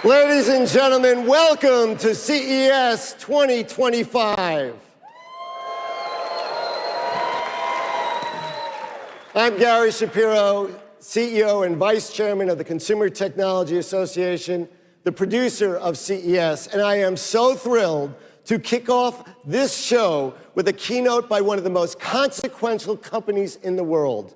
Ladies and gentlemen, welcome to CES 2025. I'm Gary Shapiro, CEO and Vice Chairman of the Consumer Technology Association, the producer of CES, and I am so thrilled to kick off this show with a keynote by one of the most consequential companies in the world.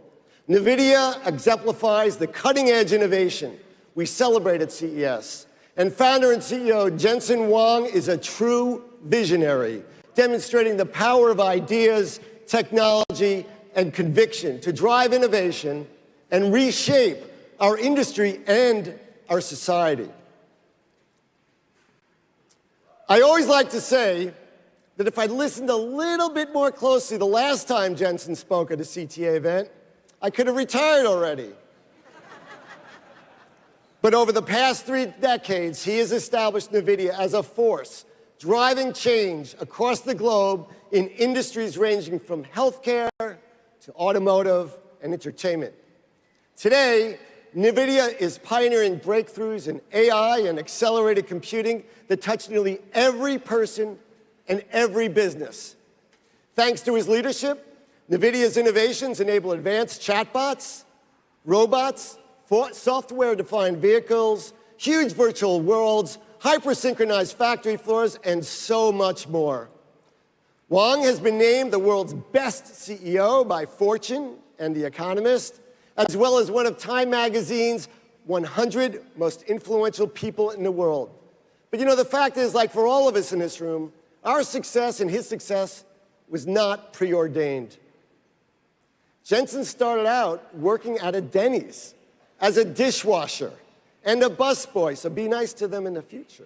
NVIDIA exemplifies the cutting-edge innovation we celebrate at CES. And founder and CEO Jensen Huang is a true visionary, demonstrating the power of ideas, technology, and conviction to drive innovation and reshape our industry and our society. I always like to say that if I'd listened a little bit more closely the last time Jensen spoke at a CTA event, I could have retired already. But over the past 3 decades, he has established NVIDIA as a force driving change across the globe in industries ranging from healthcare to automotive and entertainment. Today, NVIDIA is pioneering breakthroughs in AI and accelerated computing that touch nearly every person and every business. Thanks to his leadership, NVIDIA's innovations enable advanced chatbots, robots, software-defined vehicles, huge virtual worlds, hyper-synchronized factory floors, and so much more. Huang has been named the world's best CEO by Fortune and The Economist, as well as one of Time Magazine's 100 most influential people in the world. But you know, the fact is, like for all of us in this room, our success and his success was not preordained. Jensen started out working at a Denny's as a dishwasher and a busboy, so be nice to them in the future.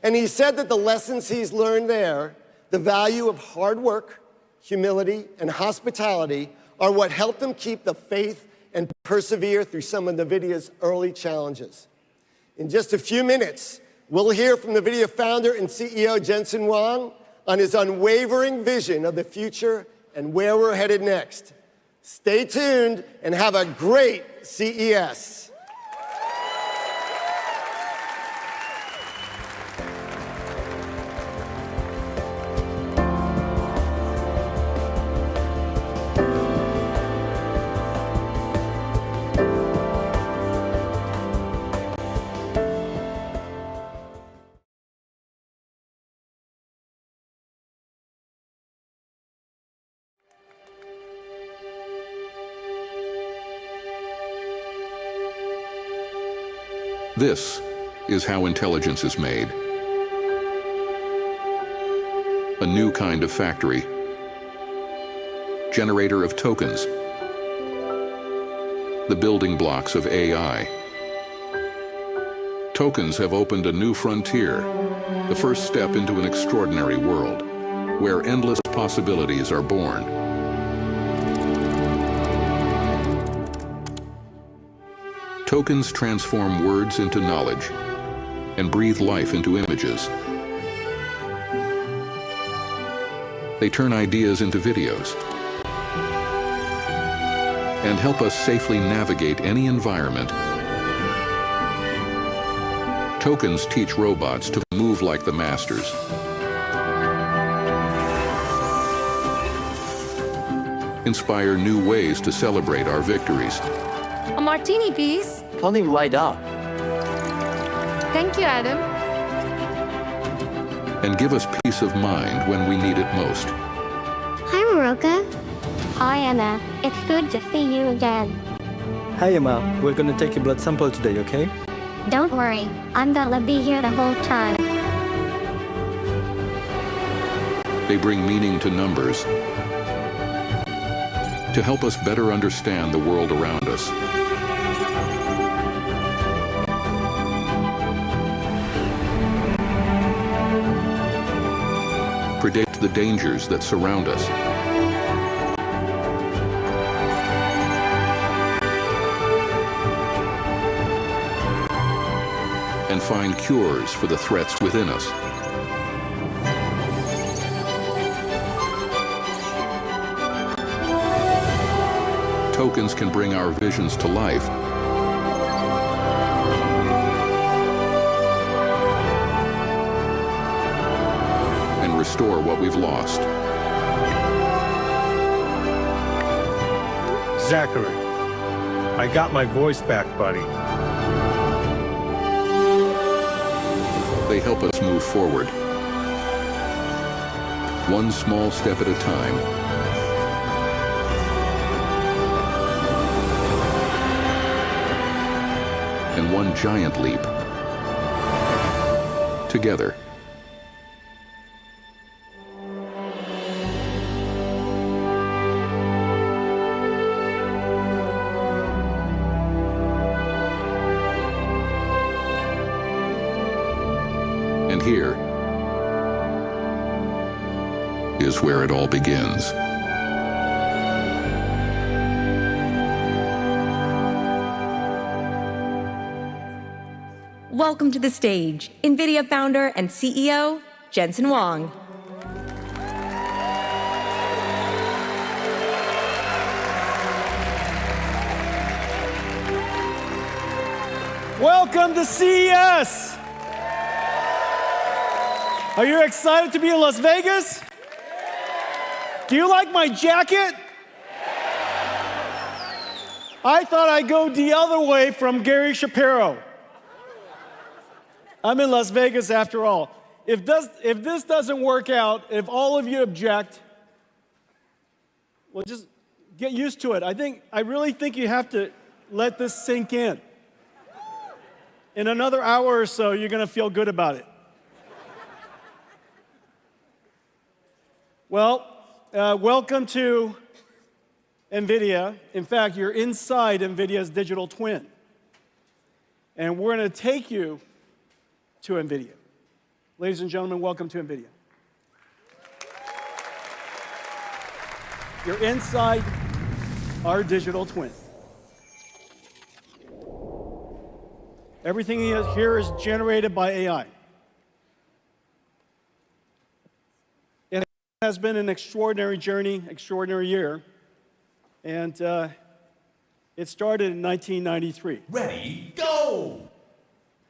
And he said that the lessons he's learned there, the value of hard work, humility, and hospitality, are what helped him keep the faith and persevere through some of NVIDIA's early challenges. In just a few minutes, we'll hear from NVIDIA founder and CEO Jensen Huang on his unwavering vision of the future and where we're headed next. Stay tuned and have a great CES. This is how intelligence is made. A new kind of factory. Generator of tokens. The building blocks of AI. Tokens have opened a new frontier, the first step into an extraordinary world, where endless possibilities are born. Tokens transform words into knowledge and breathe life into images. They turn ideas into videos and help us safely navigate any environment. Tokens teach robots to move like the masters. Inspire new ways to celebrate our victories. A martini, please. Coming right up. Thank you, Adam. And give us peace of mind when we need it most. Hi, Maroka. Hi, Anna. It's good to see you again. Hi, Emma. We're gonna take your blood sample today, okay? Don't worry. I'm gonna be here the whole time. They bring meaning to numbers to help us better understand the world around us. Predict the dangers that surround us. And find cures for the threats within us. Tokens can bring our visions to life restore what we've lost. Zachary, I got my voice back, buddy. They help us move forward, one small step at a time. And one giant leap together. And here is where it all begins. Welcome to the stage, NVIDIA founder and CEO, Jensen Huang. Welcome to CES! Are you excited to be in Las Vegas? Do you like my jacket? I thought I'd go the other way from Gary Shapiro. I'm in Las Vegas after all. If this doesn't work out, if all of you object, well, just get used to it. I really think you have to let this sink in. In another hour or so, you're going to feel good about it. Well, welcome to NVIDIA. In fact, you're inside NVIDIA's digital twin. And we're going to take you to NVIDIA. Ladies and gentlemen, welcome to NVIDIA. You're inside our digital twin. Everything here is generated by AI. It has been an extraordinary journey, extraordinary year, and it started in 1993. Ready, go!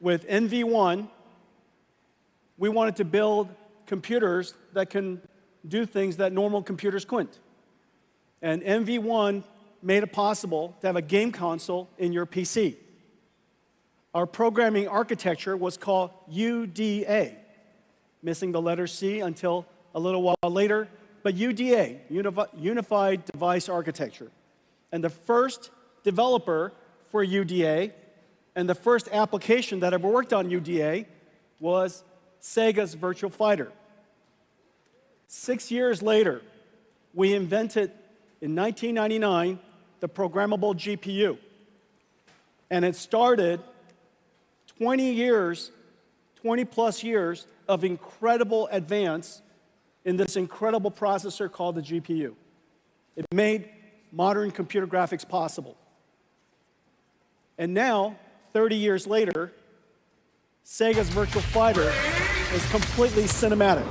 With NV1, we wanted to build computers that can do things that normal computers couldn't. And NV1 made it possible to have a game console in your PC. Our programming architecture was called UDA, missing the letter C until a little while later, but UDA, Unified Device Architecture. And the first developer for UDA and the first application that ever worked on UDA was Sega's Virtual Fighter. 6 years later, we invented, in 1999, the programmable GPU. And it started 20 plus years of incredible advance in this incredible processor called the GPU. It made modern computer graphics possible. And now, 30 years later, Sega's Virtual Fighter is completely cinematic.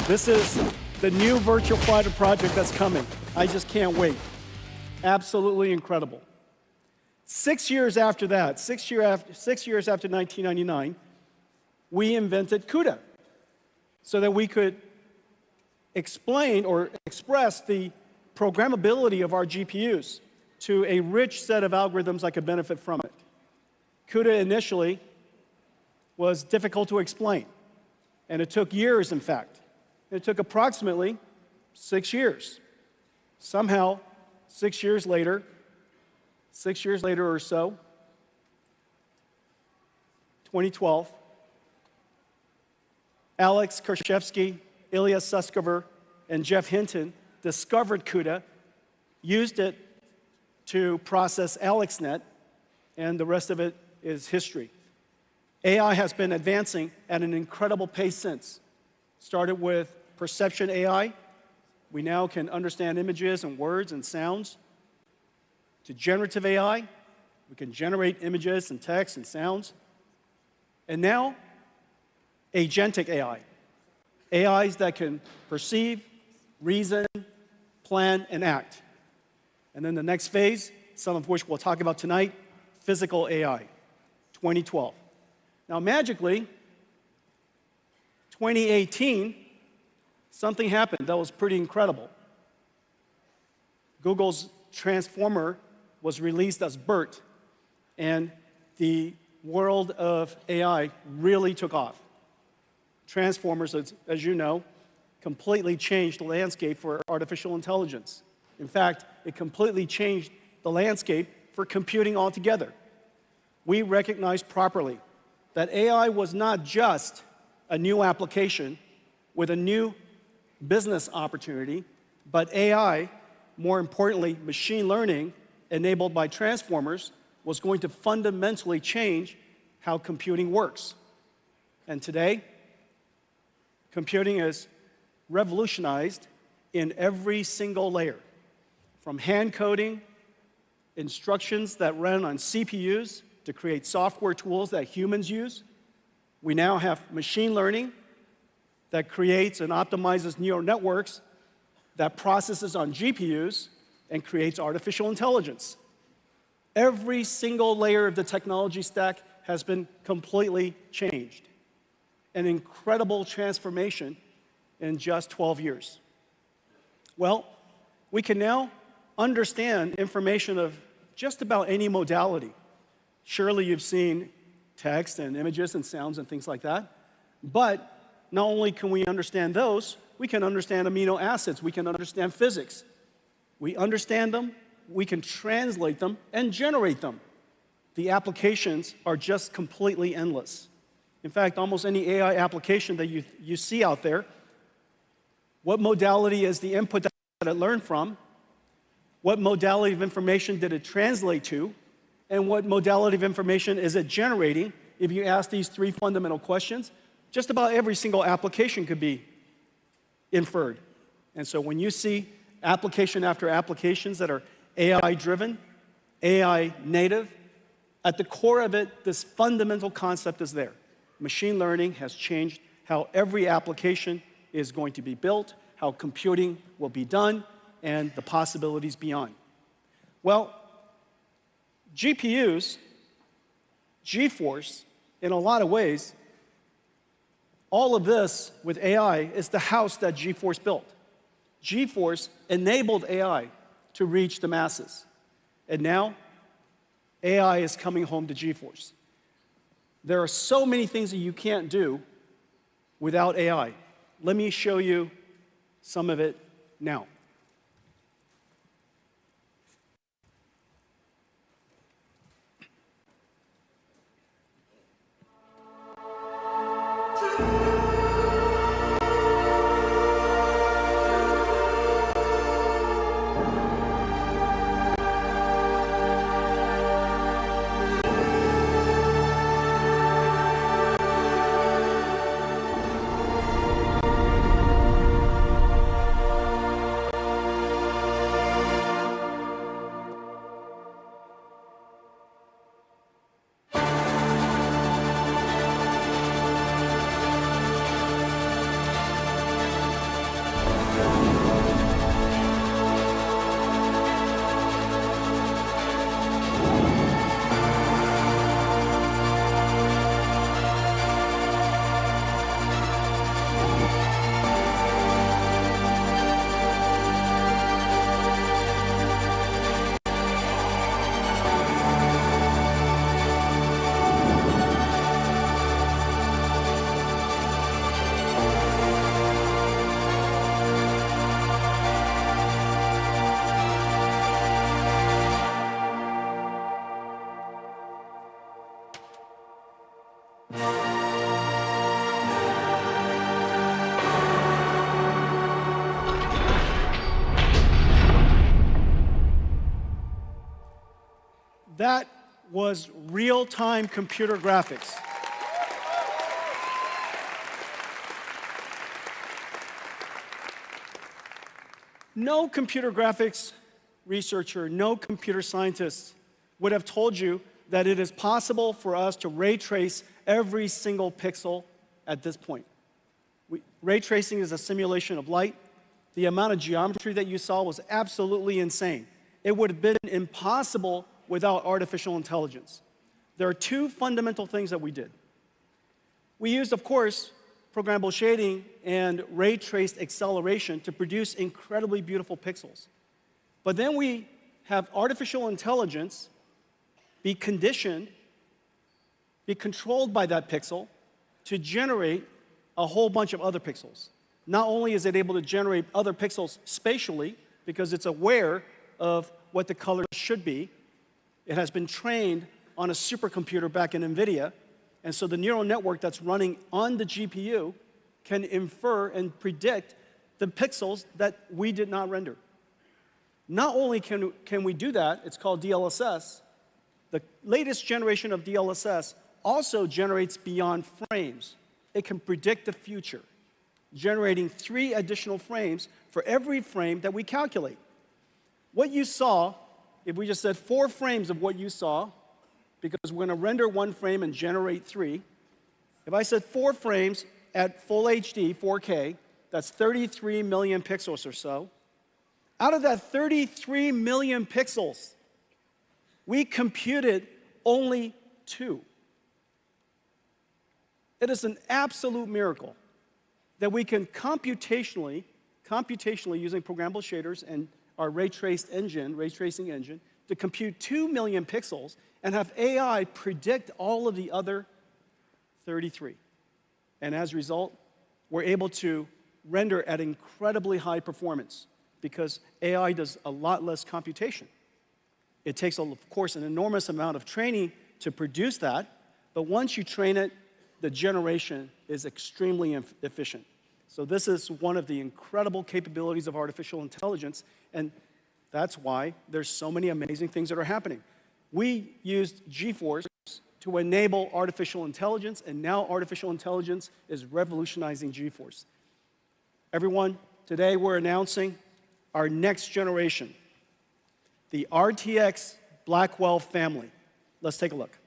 This is the new Virtual Fighter project that's coming. I just can't wait. Absolutely incredible. 6 years after that, 6 years after 1999, we invented CUDA so that we could explain or express the programmability of our GPUs to a rich set of algorithms that could benefit from it. CUDA initially was difficult to explain, and it took years, in fact. It took approximately 6 years. Somehow, 6 years later or so, 2012, Alex Kershevsky, Ilya Sutskever, and Jeff Hinton discovered CUDA, used it to process AlexNet, and the rest of it is history. AI has been advancing at an incredible pace since. Started with perception AI. We now can understand images and words and sounds. To generative AI, we can generate images and text and sounds. And now, agentic AI. AIs that can perceive, reason, plan, and act. And then the next phase, some of which we'll talk about tonight, physical AI, 2012. Now, magically, 2018, something happened that was pretty incredible. Google's Transformer was released as BERT, and the world of AI really took off. Transformers, as you know, completely changed the landscape for artificial intelligence. In fact, it completely changed the landscape for computing altogether. We recognized properly that AI was not just a new application with a new business opportunity, but AI, more importantly, machine learning enabled by transformers, was going to fundamentally change how computing works. And today, computing is revolutionized in every single layer, from hand coding instructions that run on CPUs to create software tools that humans use. We now have machine learning that creates and optimizes neural networks that processes on GPUs and creates artificial intelligence. Every single layer of the technology stack has been completely changed. An incredible transformation in just 12 years. Well, we can now understand information of just about any modality. Surely you've seen text and images and sounds and things like that. But not only can we understand those, we can understand amino acids, we can understand physics. We understand them, we can translate them, and generate them. The applications are just completely endless. In fact, almost any AI application that you see out there, what modality is the input that it learned from? What modality of information did it translate to? And what modality of information is it generating? If you ask these three fundamental questions, just about every single application could be inferred. And so when you see application after applications that are AI-driven, AI-native, at the core of it, this fundamental concept is there. Machine learning has changed how every application is going to be built, how computing will be done, and the possibilities beyond. Well, GPUs, GeForce, in a lot of ways, all of this with AI is the house that GeForce built. GeForce enabled AI to reach the masses. And now, AI is coming home to GeForce. There are so many things that you can't do without AI. Let me show you some of it now. That was real-time computer graphics. No computer graphics researcher, no computer scientist would have told you that it is possible for us to ray trace every single pixel at this point. Ray tracing is a simulation of light. The amount of geometry that you saw was absolutely insane. It would have been impossible without artificial intelligence. There are two fundamental things that we did. We used, of course, programmable shading and ray traced acceleration to produce incredibly beautiful pixels. But then we have artificial intelligence be conditioned, be controlled by that pixel to generate a whole bunch of other pixels. Not only is it able to generate other pixels spatially, because it's aware of what the color should be, it has been trained on a supercomputer back in NVIDIA, and so the neural network that's running on the GPU can infer and predict the pixels that we did not render. Not only can we do that, it's called DLSS, the latest generation of DLSS also generates beyond frames. It can predict the future, generating 3 additional frames for every frame that we calculate. What you saw, if we just said 4 frames of what you saw, because we're going to render 1 frame and generate 3, if I said 4 frames at full HD, 4K, that's 33 million pixels or so. Out of that 33 million pixels, we computed only 2. It is an absolute miracle that we can computationally using programmable shaders and our ray tracing engine, to compute 2 million pixels and have AI predict all of the other 33. And as a result, we're able to render at incredibly high performance because AI does a lot less computation. It takes, of course, an enormous amount of training to produce that, but once you train it, the generation is extremely efficient. So this is one of the incredible capabilities of artificial intelligence, and that's why there's so many amazing things that are happening. We used GeForce to enable artificial intelligence, and now artificial intelligence is revolutionizing GeForce. Everyone, today we're announcing our next generation, the RTX Blackwell family. Let's take a look.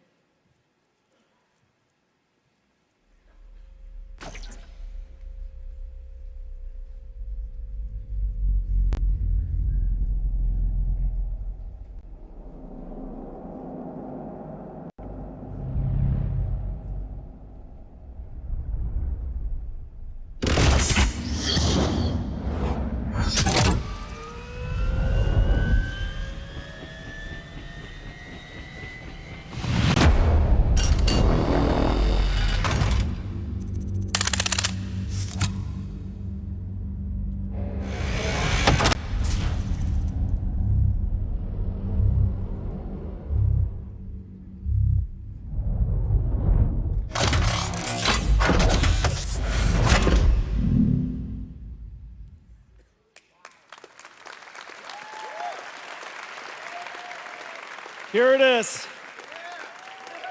Here it is,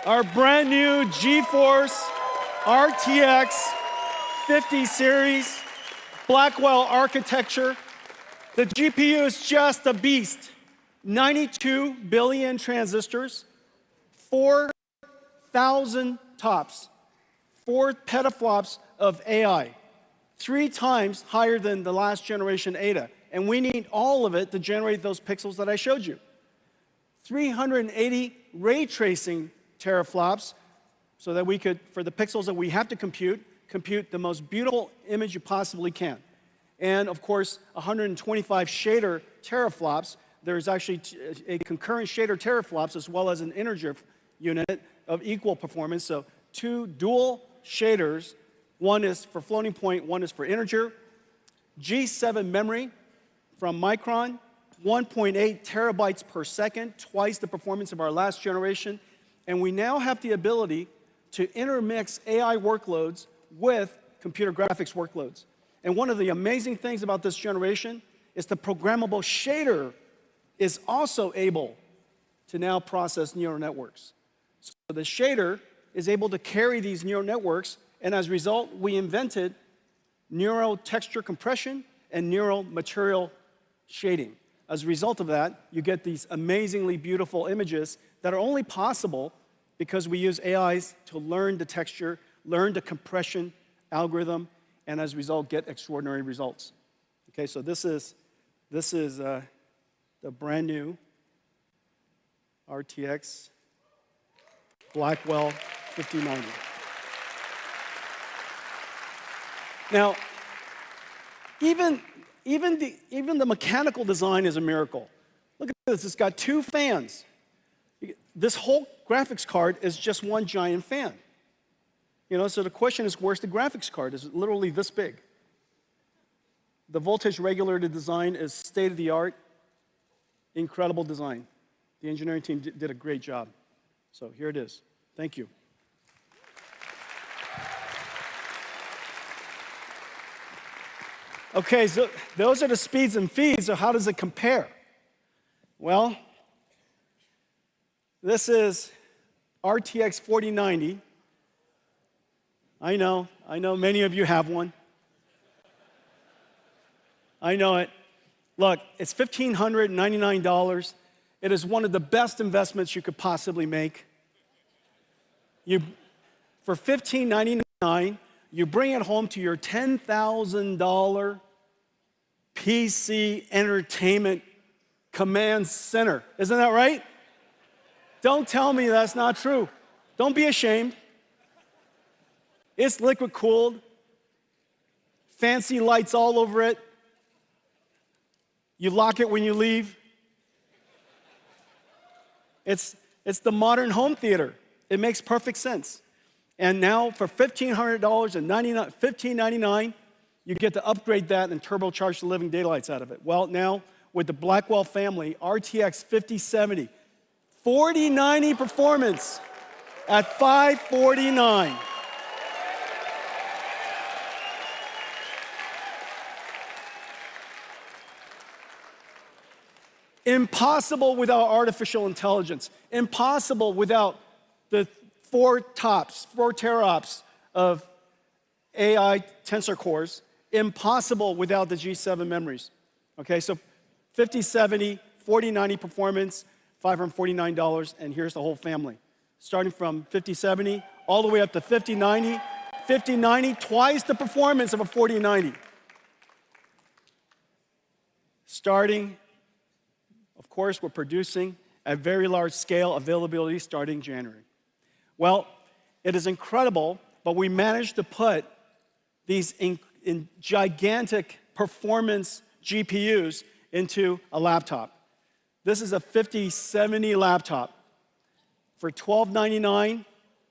our brand new GeForce RTX 50 series Blackwell architecture. The GPU is just a beast. 92 billion transistors, 4,000 TOPS, 4 petaflops of AI, 3 times higher than the last generation Ada. And we need all of it to generate those pixels that I showed you. 380 ray tracing teraflops so that we could, for the pixels that we have to compute the most beautiful image you possibly can. And of course, 125 shader teraflops. There's actually a concurrent shader teraflops as well as an integer unit of equal performance. So 2 dual shaders, one is for floating point, one is for integer. G7 memory from Micron, 1.8 terabytes per second, twice the performance of our last generation. And we now have the ability to intermix AI workloads with computer graphics workloads. And one of the amazing things about this generation is the programmable shader is also able to now process neural networks. So the shader is able to carry these neural networks, and as a result, we invented neural texture compression and neural material shading. As a result of that, you get these amazingly beautiful images that are only possible because we use AIs to learn the texture, learn the compression algorithm, and as a result, get extraordinary results. Okay, so this is the brand new RTX Blackwell 5090. Now, even the mechanical design is a miracle. Look at this, it's got 2 fans. This whole graphics card is just one giant fan. You know, so the question is, where's the graphics card? Is it literally this big? The voltage regulator design is state-of-the-art, incredible design. The engineering team did a great job. So here it is. Thank you. Okay, so those are the speeds and feeds, so how does it compare? Well, this is RTX 4090. I know many of you have one. I know it. Look, it's $1,599. It is one of the best investments you could possibly make. For $1,599, you bring it home to your $10,000 PC entertainment command center. Isn't that right? Don't tell me that's not true. Don't be ashamed. It's liquid cooled, fancy lights all over it. You lock it when you leave. It's the modern home theater. It makes perfect sense. And now for $1,599, you get to upgrade that and turbocharge the living daylights out of it. Well, now with the Blackwell family, RTX 5070, 4090 performance at $549. Impossible without artificial intelligence. Impossible without the 4 teraops of AI tensor cores. Impossible without the G7 memories. Okay, so 5070, 4090 performance, $549, and here's the whole family. Starting from 5070 all the way up to 5090. 5090, twice the performance of a 4090. Starting, of course, we're producing at very large scale availability starting January. Well, it is incredible, but we managed to put these in gigantic performance GPUs into a laptop. This is a 5070 laptop. For $1,299,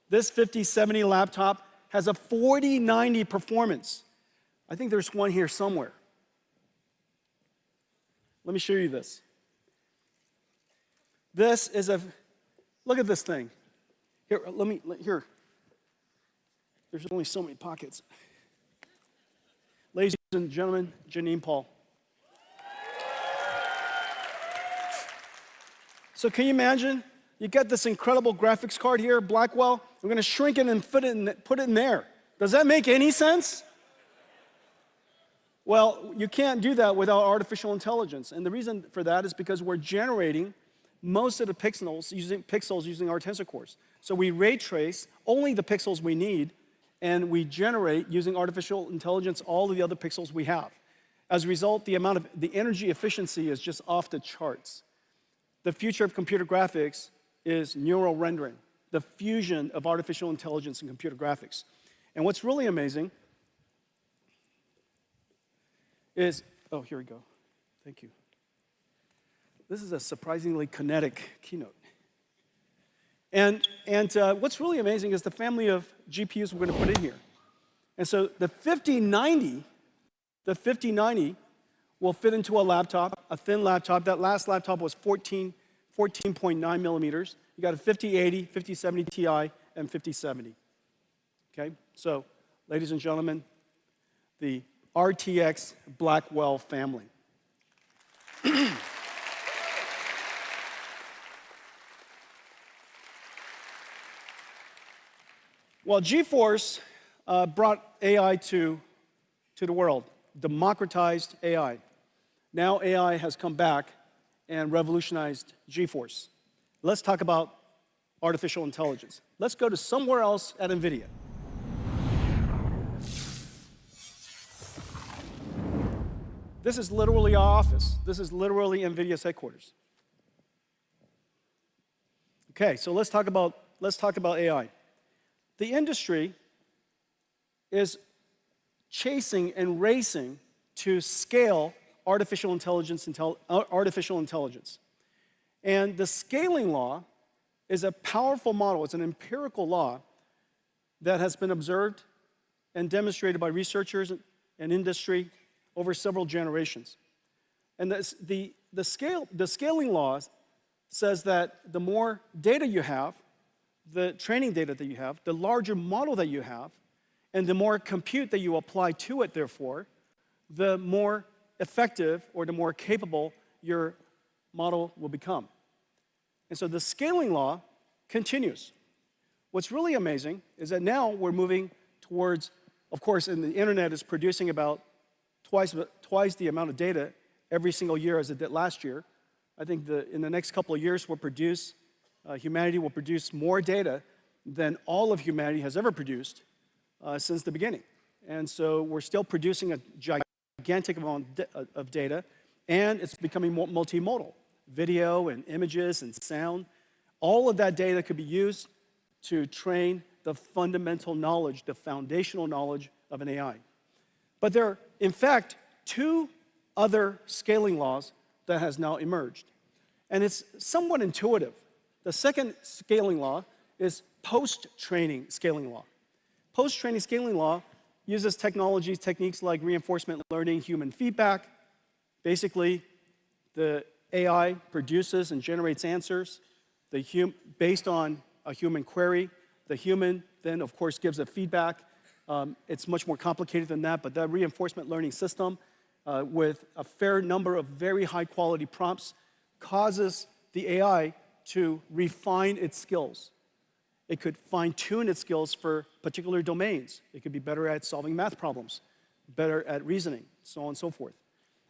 this 5070 laptop has a 4090 performance. I think there's one here somewhere. Let me show you this. This is look at this thing. Here. There's only so many pockets. Ladies and gentlemen, Janine Paul. So can you imagine? You get this incredible graphics card here, Blackwell. We're going to shrink it and put it in there. Does that make any sense? Well, you can't do that without artificial intelligence. And the reason for that is because we're generating most of the pixels using our tensor cores. So we ray trace only the pixels we need, and we generate, using artificial intelligence, all of the other pixels we have. As a result, the energy efficiency is just off the charts. The future of computer graphics is neural rendering, the fusion of artificial intelligence and computer graphics. And what's really amazing is, oh, here we go. Thank you. This is a surprisingly kinetic keynote. And what's really amazing is the family of GPUs we're going to put in here. And so the 5090 will fit into a laptop, a thin laptop. That last laptop was 14.9 millimeters. You got a 5080, 5070 Ti, and 5070. Okay? So, ladies and gentlemen, the RTX Blackwell family. Well, GeForce brought AI to the world, democratized AI. Now AI has come back and revolutionized GeForce. Let's talk about artificial intelligence. Let's go to somewhere else at NVIDIA. This is literally our office. This is literally NVIDIA's headquarters. Okay, so let's talk about AI. The industry is chasing and racing to scale artificial intelligence. And the scaling law is a powerful model. It's an empirical law that has been observed and demonstrated by researchers and industry over several generations. And the scaling law says that the more data you have, the training data that you have, the larger model that you have, and the more compute that you apply to it, therefore, the more effective or the more capable your model will become. And so the scaling law continues. What's really amazing is that now we're moving towards, of course, and the internet is producing about twice the amount of data every single year as it did last year. I think in the next couple of years, humanity will produce more data than all of humanity has ever produced since the beginning. And so we're still producing a gigantic amount of data, and it's becoming multimodal. Video and images and sound, all of that data could be used to train the fundamental knowledge, the foundational knowledge of an AI. But there are, in fact, two other scaling laws that has now emerged. And it's somewhat intuitive. The second scaling law is post-training scaling law. Post-training scaling law uses techniques like reinforcement learning, human feedback. Basically, the AI produces and generates answers based on a human query. The human then, of course, gives a feedback. It's much more complicated than that, but that reinforcement learning system with a fair number of very high-quality prompts causes the AI to refine its skills. It could fine-tune its skills for particular domains. It could be better at solving math problems, better at reasoning, so on and so forth.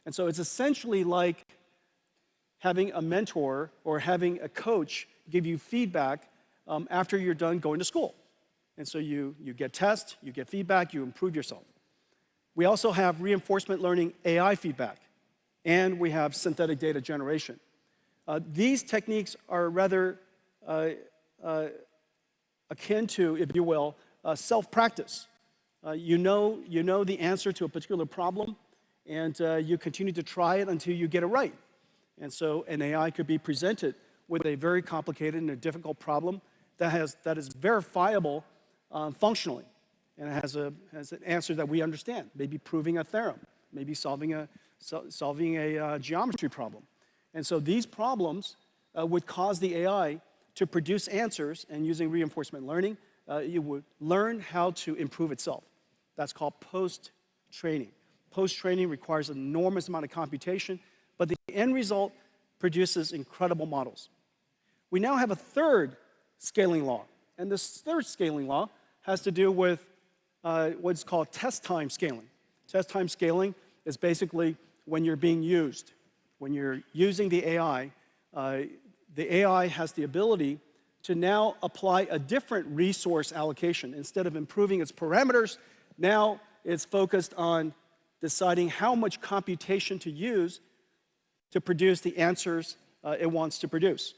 And so it's essentially like having a mentor or having a coach give you feedback after you're done going to school. And so you get tests, you get feedback, you improve yourself. We also have reinforcement learning AI feedback, and we have synthetic data generation. These techniques are rather akin to, if you will, self-practice. You know the answer to a particular problem, and you continue to try it until you get it right. And so an AI could be presented with a very complicated and a difficult problem that is verifiable functionally, and it has an answer that we understand, maybe proving a theorem, maybe solving a geometry problem. And so these problems would cause the AI to produce answers, and using reinforcement learning, it would learn how to improve itself. That's called post-training. Post-training requires an enormous amount of computation, but the end result produces incredible models. We now have a third scaling law, and this third scaling law has to do with what's called test time scaling. Test time scaling is basically when you're being used. When you're using the AI has the ability to now apply a different resource allocation. Instead of improving its parameters, now it's focused on deciding how much computation to use to produce the answers it wants to produce.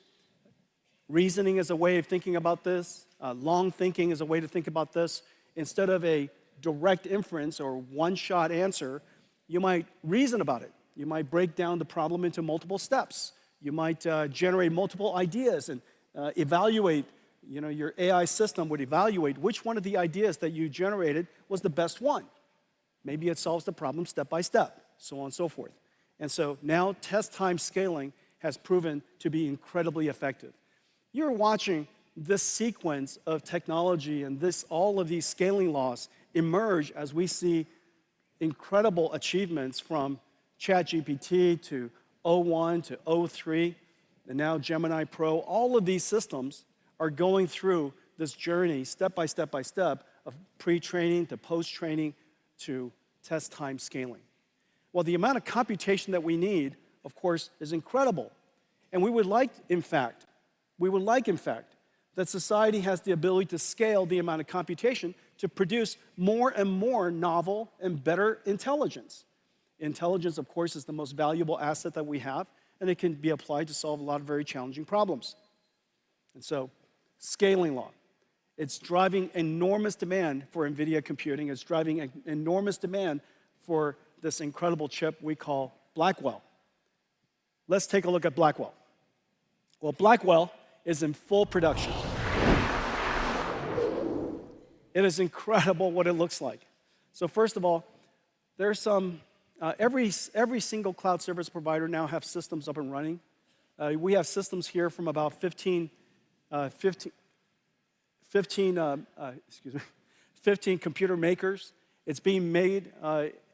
Reasoning is a way of thinking about this. Long thinking is a way to think about this. Instead of a direct inference or one-shot answer, you might reason about it. You might break down the problem into multiple steps. You might generate multiple ideas and evaluate, your AI system would evaluate which one of the ideas that you generated was the best one. Maybe it solves the problem step by step, so on and so forth. And so now test time scaling has proven to be incredibly effective. You're watching this sequence of technology and all of these scaling laws emerge as we see incredible achievements from ChatGPT to O1 to O3, and now Gemini Pro. All of these systems are going through this journey step by step by step of pre-training to post-training to test time scaling. Well, the amount of computation that we need, of course, is incredible. And we would like, in fact, that society has the ability to scale the amount of computation to produce more and more novel and better intelligence. Intelligence, of course, is the most valuable asset that we have, and it can be applied to solve a lot of very challenging problems. And so, scaling law. It's driving enormous demand for NVIDIA computing. It's driving enormous demand for this incredible chip we call Blackwell. Let's take a look at Blackwell. Well, Blackwell is in full production. It is incredible what it looks like. So first of all, there's some, every single cloud service provider now have systems up and running. We have systems here from about 15 computer makers. It's being made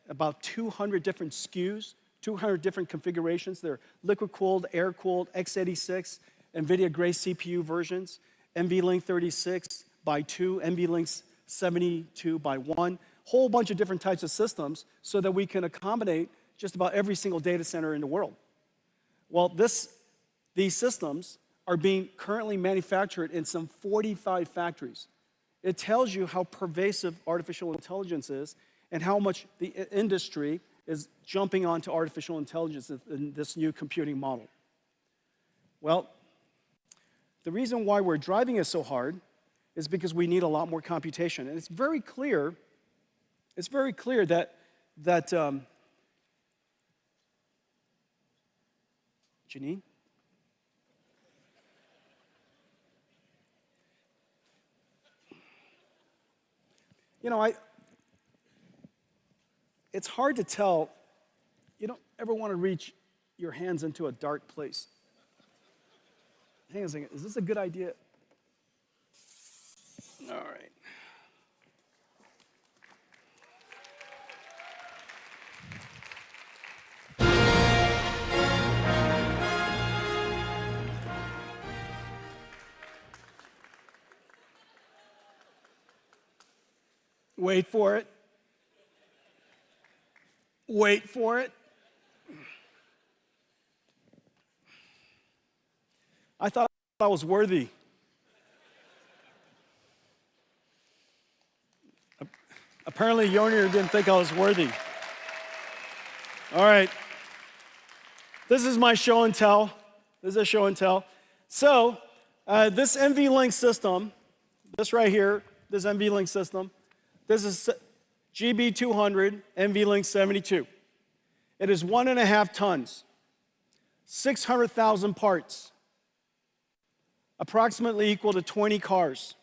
about 200 different SKUs, 200 different configurations. They're liquid-cooled, air-cooled, x86, NVIDIA Grace CPU versions, NVLink 36 by 2, NVLink 72 by 1, whole bunch of different types of systems so that we can accommodate just about every single data center in the world. Well, these systems are being currently manufactured in some 45 factories. It tells you how pervasive artificial intelligence is and how much the industry is jumping onto artificial intelligence in this new computing model. Well, the reason why we're driving it so hard is because we need a lot more computation. And it's very clear that Janine? You know, it's hard to tell. You don't ever want to reach your hands into a dark place. Hang on a second, is this a good idea? All right. Wait for it. Wait for it. I thought I was worthy. Apparently, Yonir didn't think I was worthy. All right. This is my show and tell. This is a show and tell. So, this NVLink system, this right here, this NVLink system, this is GB200 NVLink 72. It is 1.5 tons, 600,000 parts, approximately equal to 20 cars,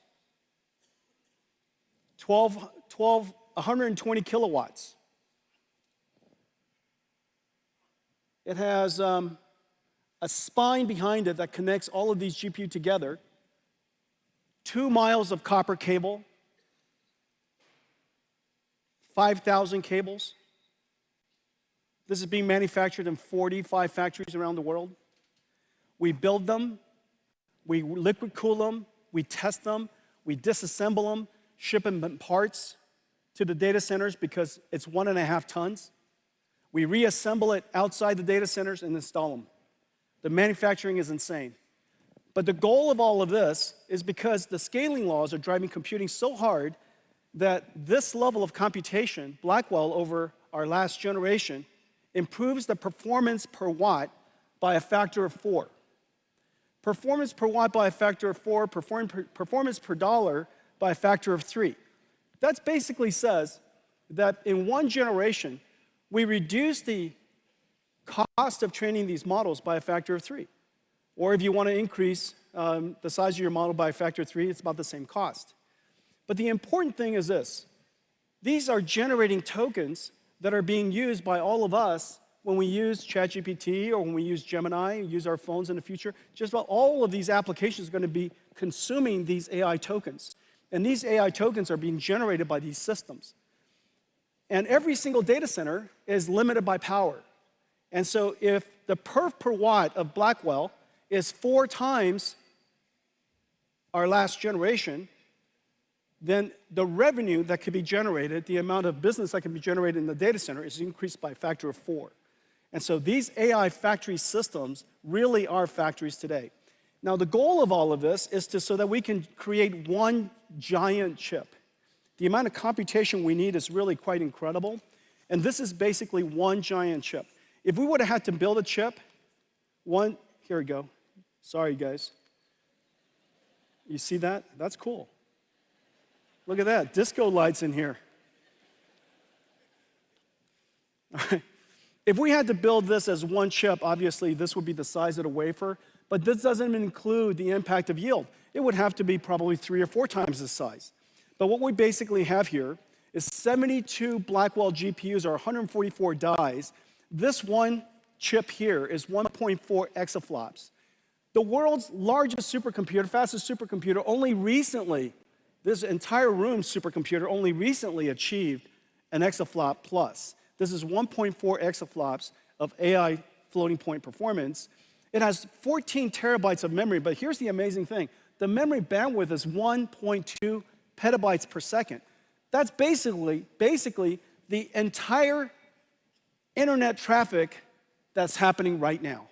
120 kilowatts. It has a spine behind it that connects all of these GPU together, 2 miles of copper cable, 5,000 cables. This is being manufactured in 45 factories around the world. We build them, we liquid cool them, we test them, we disassemble them, ship them in parts to the data centers because it's 1.5 tons. We reassemble it outside the data centers and install them. The manufacturing is insane. But the goal of all of this is because the scaling laws are driving computing so hard that this level of computation, Blackwell over our last generation, improves the performance per watt by a factor of 4. Performance per watt by a factor of 4, performance per dollar by a factor of 3. That basically says that in one generation, we reduce the cost of training these models by a factor of 3. Or if you want to increase the size of your model by a factor of 3, it's about the same cost. But the important thing is this. These are generating tokens that are being used by all of us when we use ChatGPT or when we use Gemini, use our phones in the future. Just about all of these applications are going to be consuming these AI tokens. And these AI tokens are being generated by these systems. And every single data center is limited by power. And so if the perf per watt of Blackwell is 4 times our last generation, then the revenue that could be generated, the amount of business that can be generated in the data center is increased by a factor of 4. And so these AI factory systems really are factories today. Now the goal of all of this is so that we can create one giant chip. The amount of computation we need is really quite incredible. And this is basically one giant chip. If we would have had to build a chip, here we go. Sorry, guys. You see that? That's cool. Look at that, disco lights in here. All right. If we had to build this as one chip, obviously this would be the size of the wafer, but this doesn't include the impact of yield. It would have to be probably 3 or 4 times this size. But what we basically have here is 72 Blackwell GPUs or 144 dies. This one chip here is 1.4 exaflops. The world's largest supercomputer, fastest supercomputer, only recently, this entire room's supercomputer only recently achieved an exaflop plus. This is 1.4 exaflops of AI floating point performance. It has 14 terabytes of memory, but here's the amazing thing. The memory bandwidth is 1.2 petabytes per second. That's basically the entire internet traffic that's happening right now.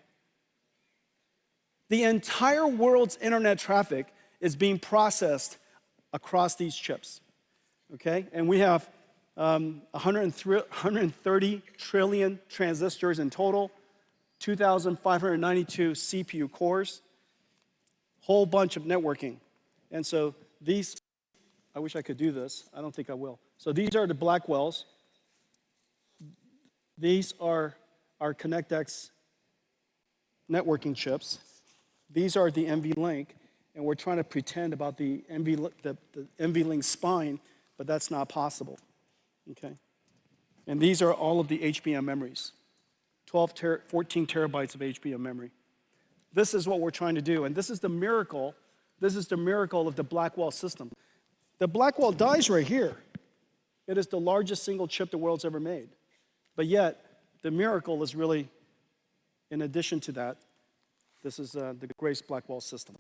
The entire world's internet traffic is being processed across these chips, okay? And we have 130 trillion transistors in total, 2,592 CPU cores, whole bunch of networking. And so these, I wish I could do this. I don't think I will. So these are the Blackwells. These are our ConnectX networking chips. These are the NVLink, and we're trying to pretend about the NVLink spine, but that's not possible, okay? And these are all of the HBM memories, 14 terabytes of HBM memory. This is what we're trying to do, and this is the miracle of the Blackwell system. The Blackwell dies right here. It is the largest single chip the world's ever made. But yet, the miracle is really, in addition to that, this is the Grace Blackwell system.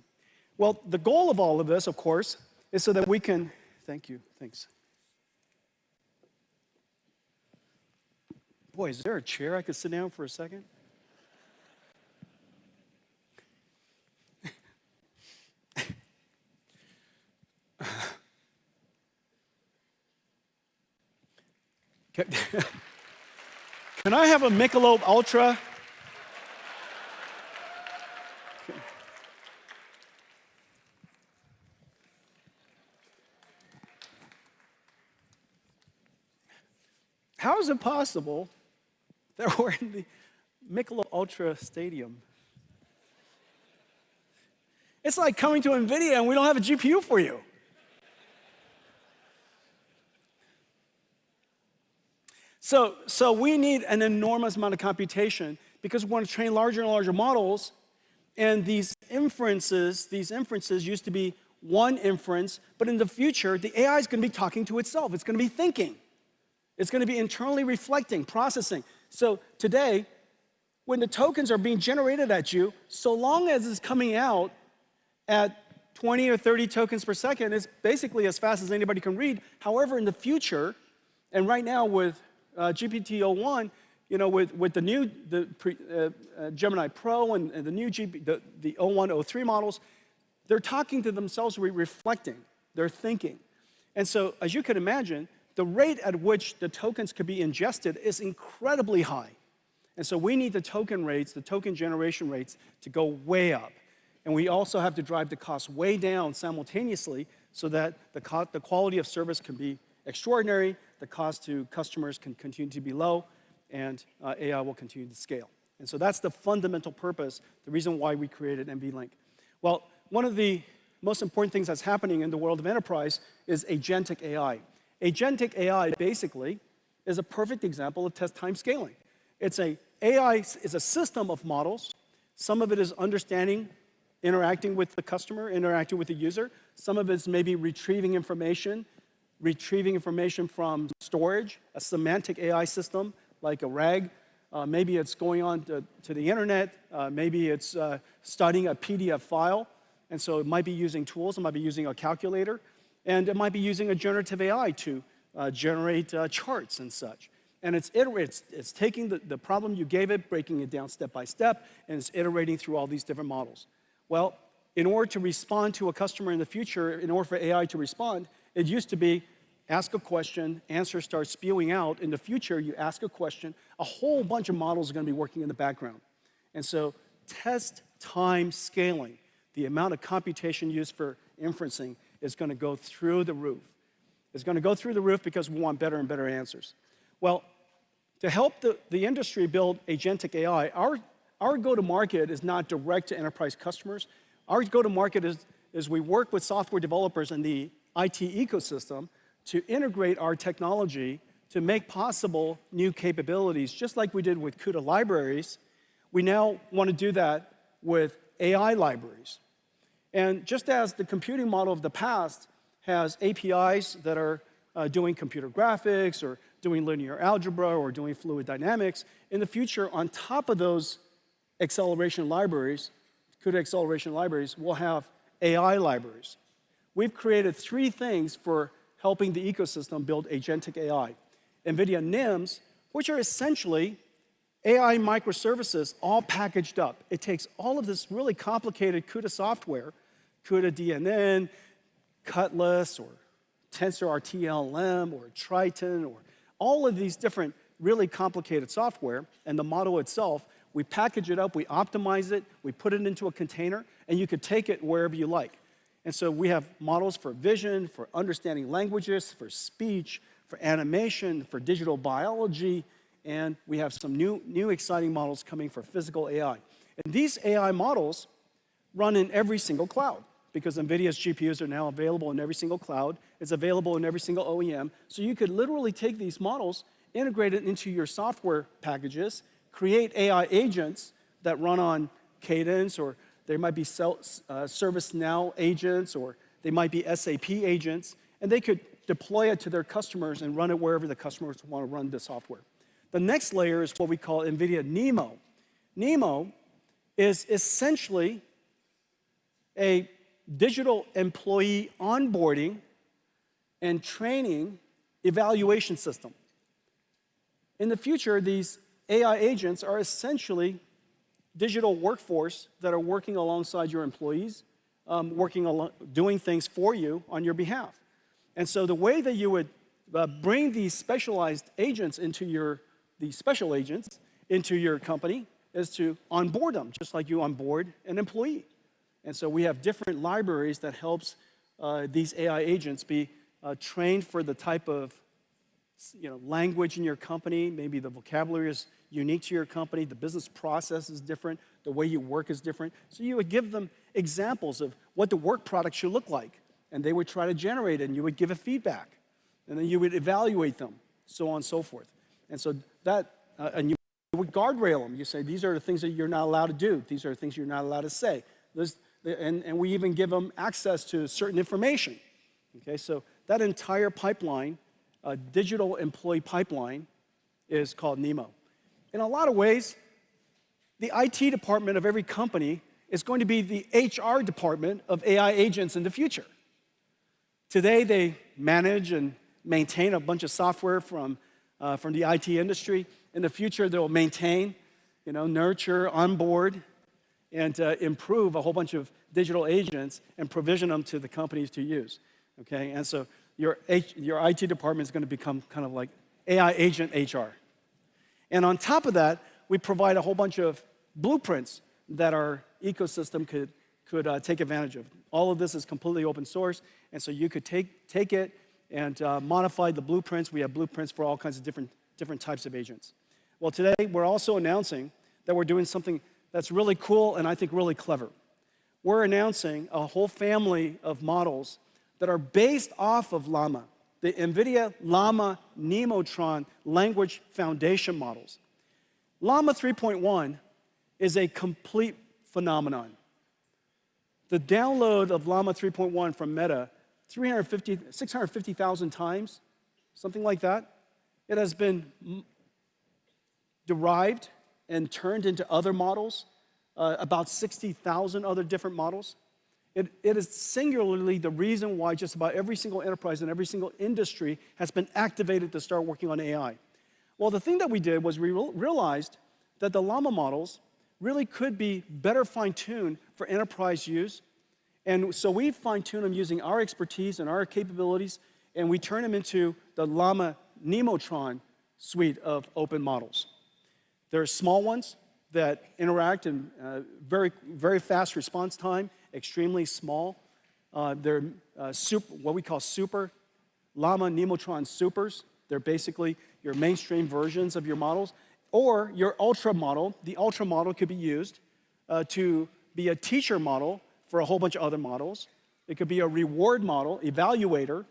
Well, the goal of all of this, of course, is so that we can, thank you, thanks. Boy, is there a chair I could sit down for a second? Can I have a Michelob Ultra? Okay. How is it possible that we're in the Michelob Ultra Stadium? It's like coming to NVIDIA and we don't have a GPU for you. So we need an enormous amount of computation because we want to train larger and larger models, and these inferences used to be one inference, but in the future, the AI is going to be talking to itself. It's going to be thinking. It's going to be internally reflecting, processing. So today, when the tokens are being generated at you, so long as it's coming out at 20 or 30 tokens per second, it's basically as fast as anybody can read. However, in the future, and right now with GPT-01, you know, with the new Gemini Pro and the new the 01, 03 models, they're talking to themselves, reflecting, they're thinking. And so, as you can imagine, the rate at which the tokens could be ingested is incredibly high. And so we need the token rates, the token generation rates, to go way up. And we also have to drive the cost way down simultaneously so that the quality of service can be extraordinary, the cost to customers can continue to be low, and AI will continue to scale. And so that's the fundamental purpose, the reason why we created NVLink. Well, one of the most important things that's happening in the world of enterprise is agentic AI. Agentic AI basically is a perfect example of test time scaling. AI is a system of models. Some of it is understanding, interacting with the customer, interacting with the user. Some of it's maybe retrieving information from storage, a semantic AI system like a RAG. Maybe it's going on to the internet. Maybe it's studying a PDF file. And so it might be using tools. It might be using a calculator. And it might be using a generative AI to generate charts and such. And it's taking the problem you gave it, breaking it down step by step, and it's iterating through all these different models. Well, in order to respond to a customer in the future, in order for AI to respond, it used to be ask a question, answer starts spewing out. In the future, you ask a question, a whole bunch of models are going to be working in the background. And so test time scaling, the amount of computation used for inferencing, is going to go through the roof. It's going to go through the roof because we want better and better answers. Well, to help the industry build agentic AI, our go-to-market is not direct to enterprise customers. Our go-to-market is we work with software developers in the IT ecosystem to integrate our technology to make possible new capabilities, just like we did with CUDA libraries. We now want to do that with AI libraries. And just as the computing model of the past has APIs that are doing computer graphics or doing linear algebra or doing fluid dynamics, in the future, on top of those acceleration libraries, CUDA acceleration libraries, we'll have AI libraries. We've created 3 things for helping the ecosystem build agentic AI. NVIDIA NIMs, which are essentially AI microservices all packaged up. It takes all of this really complicated CUDA software, CUDA DNN, Cutlass, or TensorRT-LM, or Triton, or all of these different really complicated software, and the model itself, we package it up, we optimize it, we put it into a container, and you could take it wherever you like. And so we have models for vision, for understanding languages, for speech, for animation, for digital biology, and we have some new exciting models coming for physical AI. And these AI models run in every single cloud because NVIDIA's GPUs are now available in every single cloud. It's available in every single OEM. So you could literally take these models, integrate it into your software packages, create AI agents that run on Cadence, or there might be ServiceNow agents, or they might be SAP agents, and they could deploy it to their customers and run it wherever the customers want to run the software. The next layer is what we call NVIDIA NeMo. NeMo is essentially a digital employee onboarding and training evaluation system. In the future, these AI agents are essentially digital workforce that are working alongside your employees, doing things for you on your behalf. And so the way that you would bring these specialized agents these special agents into your company is to onboard them, just like you onboard an employee. And so we have different libraries that helps these AI agents be trained for the type of language in your company. Maybe the vocabulary is unique to your company, the business process is different, the way you work is different. So you would give them examples of what the work product should look like, and they would try to generate it, and you would give a feedback, and then you would evaluate them, so on and so forth. And so that, and you would guardrail them. You say, these are the things that you're not allowed to do. These are the things you're not allowed to say. And we even give them access to certain information. Okay, so that entire pipeline, digital employee pipeline, is called NeMo. In a lot of ways, the IT department of every company is going to be the HR department of AI agents in the future. Today, they manage and maintain a bunch of software from the IT industry. In the future, they'll maintain, nurture, onboard, and improve a whole bunch of digital agents and provision them to the companies to use. Okay, and so your IT department is going to become kind of like AI agent HR. And on top of that, we provide a whole bunch of blueprints that our ecosystem could take advantage of. All of this is completely open source, and so you could take it and modify the blueprints. We have blueprints for all kinds of different types of agents. Well, today we're also announcing that we're doing something that's really cool and I think really clever. We're announcing a whole family of models that are based off of Llama, the NVIDIA Llama Nemotron language foundation models. Llama 3.1 is a complete phenomenon. The download of Llama 3.1 from Meta, 650,000 times, something like that. It has been derived and turned into other models, about 60,000 other different models. It is singularly the reason why just about every single enterprise and every single industry has been activated to start working on AI. Well, the thing that we did was we realized that the Llama models really could be better fine-tuned for enterprise use. And so we fine-tune them using our expertise and our capabilities, and we turn them into the Llama Nemotron suite of open models. There are small ones that interact in very, very fast response time, extremely small. They're what we call super Llama Nemotron Supers. They're basically your mainstream versions of your models. Or your Ultra model. The Ultra model could be used to be a teacher model for a whole bunch of other models. It could be a reward model, evaluator,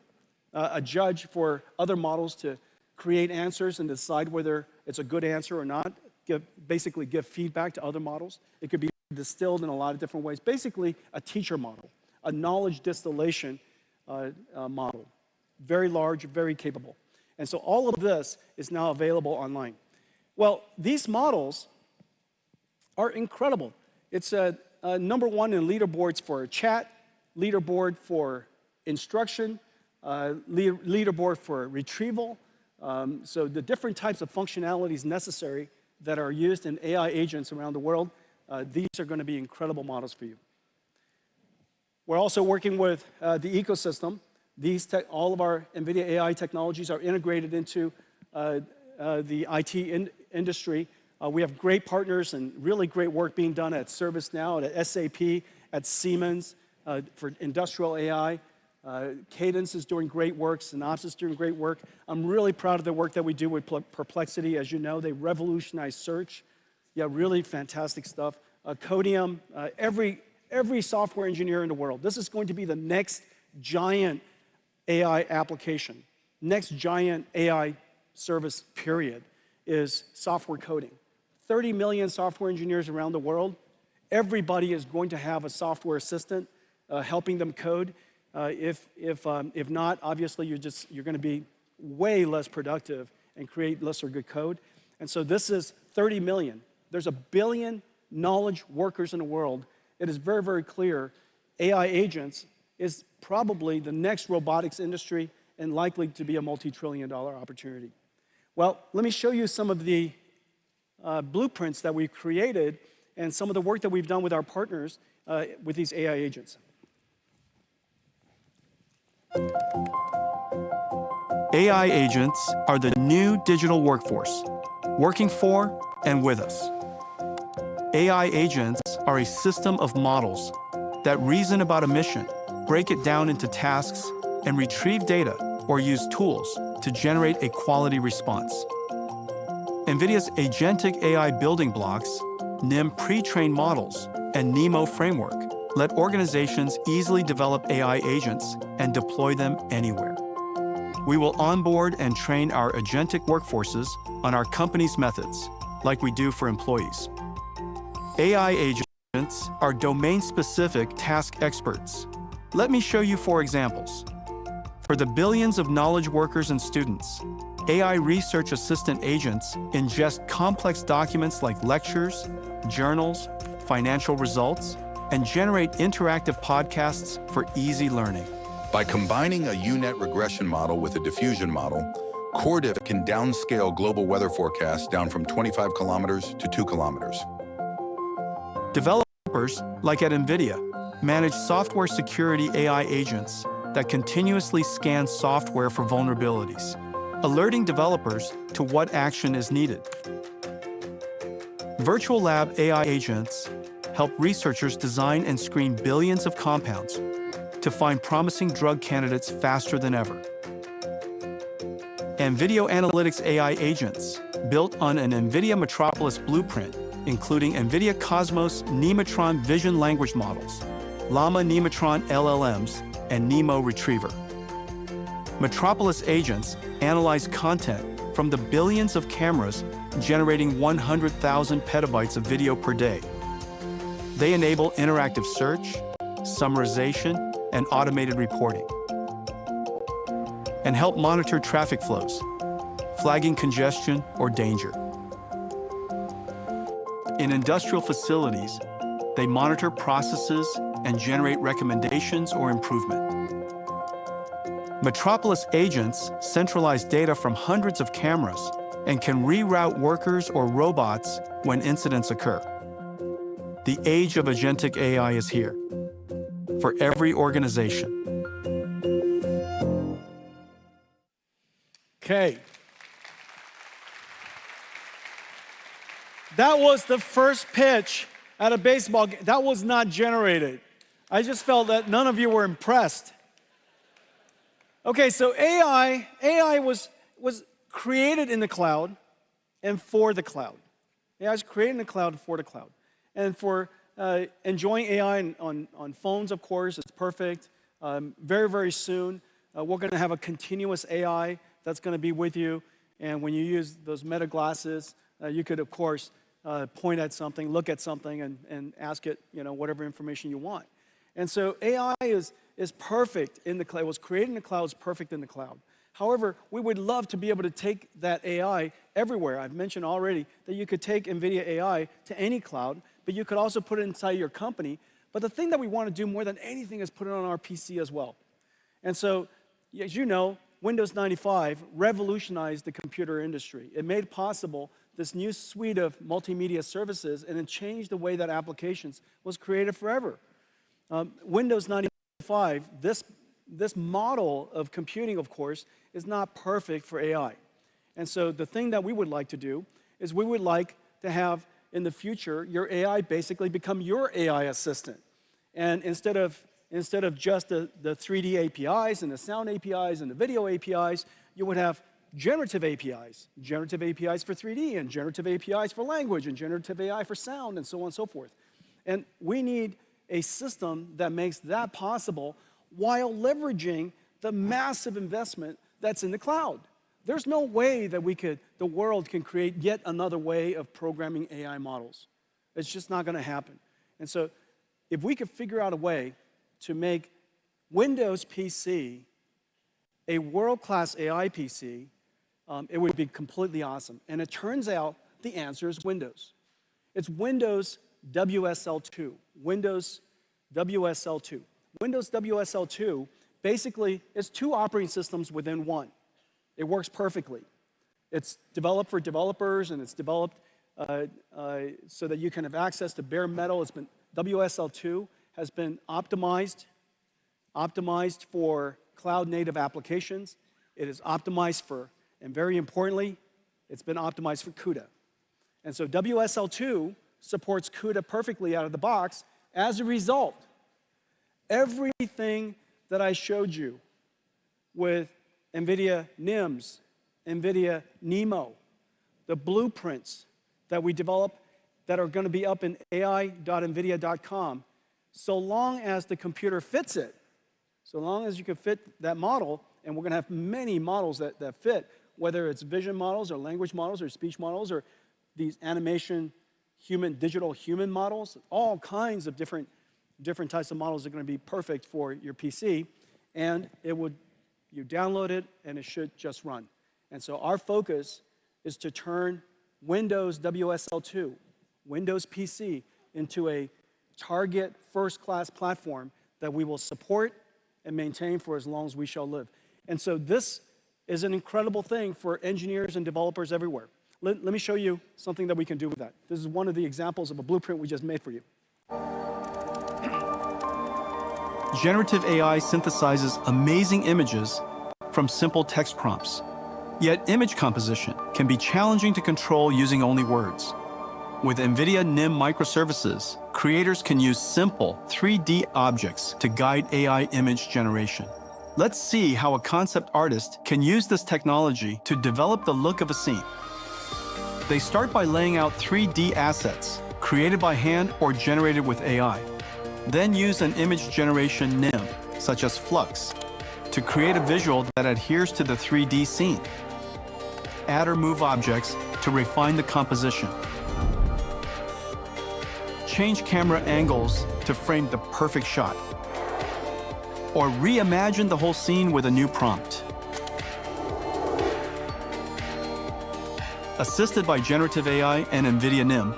a judge for other models to create answers and decide whether it's a good answer or not, basically give feedback to other models. It could be distilled in a lot of different ways. Basically, a teacher model, a knowledge distillation model. Very large, very capable. And so all of this is now available online. Well, these models are incredible. It's number one in leaderboards for chat, leaderboard for instruction, leaderboard for retrieval. So the different types of functionalities necessary that are used in AI agents around the world, these are going to be incredible models for you. We're also working with the ecosystem. All of our NVIDIA AI technologies are integrated into the IT industry. We have great partners and really great work being done at ServiceNow, at SAP, at Siemens for industrial AI. Cadence is doing great work. Synopsys is doing great work. I'm really proud of the work that we do with Perplexity. As you know, they revolutionized search. Yeah, really fantastic stuff. Codium, every software engineer in the world. This is going to be the next giant AI application. Next giant AI service, period, is software coding. 30 million software engineers around the world. Everybody is going to have a software assistant helping them code. If not, obviously you're going to be way less productive and create lesser good code. And so this is 30 million. There's 1 billion knowledge workers in the world. It is very, very clear AI agents is probably the next robotics industry and likely to be a multi-trillion-dollar opportunity. Well, let me show you some of the blueprints that we've created and some of the work that we've done with our partners with these AI agents. AI agents are the new digital workforce, working for and with us. AI agents are a system of models that reason about a mission, break it down into tasks, and retrieve data or use tools to generate a quality response. NVIDIA's agentic AI building blocks, NIM pre-trained models, and NeMo framework let organizations easily develop AI agents and deploy them anywhere. We will onboard and train our agentic workforces on our company's methods, like we do for employees. AI agents are domain-specific task experts. Let me show you 4 examples. For the billions of knowledge workers and students, AI research assistant agents ingest complex documents like lectures, journals, financial results, and generate interactive podcasts for easy learning. By combining a UNet regression model with a diffusion model, CoreDiff can downscale global weather forecasts down from 25 kilometers to 2 kilometers. Developers, like at NVIDIA, manage software security AI agents that continuously scan software for vulnerabilities, alerting developers to what action is needed. Virtual lab AI agents help researchers design and screen billions of compounds to find promising drug candidates faster than ever. And video analytics AI agents, built on an NVIDIA Metropolis blueprint, including NVIDIA Cosmos Nemotron vision language models, Llama Nemotron LLMs, and NeMo Retriever. Metropolis agents analyze content from the billions of cameras generating 100,000 petabytes of video per day. They enable interactive search, summarization, and automated reporting, and help monitor traffic flows, flagging congestion or danger. In industrial facilities, they monitor processes and generate recommendations or improvement. Metropolis agents centralize data from hundreds of cameras and can reroute workers or robots when incidents occur. The age of agentic AI is here, for every organization. Okay. That was the first pitch at a baseball game. That was not generated. I just felt that none of you were impressed. Okay, so AI was created in the cloud and for the cloud. AI is created in the cloud and for the cloud. And for enjoying AI on phones, of course, it's perfect. Very, very soon, we're going to have a continuous AI that's going to be with you. And when you use those Meta glasses, you could, of course, point at something, look at something, and ask it, whatever information you want. And so AI is perfect in the cloud. It was created in the cloud, it's perfect in the cloud. However, we would love to be able to take that AI everywhere. I've mentioned already that you could take NVIDIA AI to any cloud, but you could also put it inside your company. But the thing that we want to do more than anything is put it on our PC as well. And so, as you know, Windows 95 revolutionized the computer industry. It made possible this new suite of multimedia services, and it changed the way that applications was created forever. Windows 95, this model of computing, of course, is not perfect for AI. And so the thing that we would like to do is we would like to have, in the future, your AI basically become your AI assistant. And instead of just the 3D APIs and the sound APIs and the video APIs, you would have generative APIs for 3D, and generative APIs for language, and generative AI for sound, and so on and so forth. And we need a system that makes that possible while leveraging the massive investment that's in the cloud. There's no way that the world can create yet another way of programming AI models. It's just not going to happen. And so if we could figure out a way to make Windows PC a world-class AI PC, it would be completely awesome. And it turns out the answer is Windows. It's Windows WSL2. Windows WSL2. Windows WSL2 basically is two operating systems within one. It works perfectly. It's developed for developers, and it's developed so that you can have access to bare metal. WSL2 has been optimized for cloud-native applications. It is optimized for, and very importantly, it's been optimized for CUDA. And so WSL2 supports CUDA perfectly out of the box. As a result, everything that I showed you with NVIDIA NIMs, NVIDIA NeMo, the blueprints that we develop that are going to be up in ai.nvidia.com, so long as the computer fits it, so long as you can fit that model, and we're going to have many models that fit, whether it's vision models or language models or speech models or these animation digital human models, all kinds of different types of models are going to be perfect for your PC, and you download it and it should just run. And so our focus is to turn Windows WSL2, Windows PC, into a target first-class platform that we will support and maintain for as long as we shall live. And so this is an incredible thing for engineers and developers everywhere. Let me show you something that we can do with that. This is one of the examples of a blueprint we just made for you. Generative AI synthesizes amazing images from simple text prompts. Yet image composition can be challenging to control using only words. With NVIDIA NIM microservices, creators can use simple 3D objects to guide AI image generation. Let's see how a concept artist can use this technology to develop the look of a scene. They start by laying out 3D assets, created by hand or generated with AI. Then use an image generation NIM, such as Flux, to create a visual that adheres to the 3D scene. Add or move objects to refine the composition. Change camera angles to frame the perfect shot. Or reimagine the whole scene with a new prompt. Assisted by generative AI and NVIDIA NIM,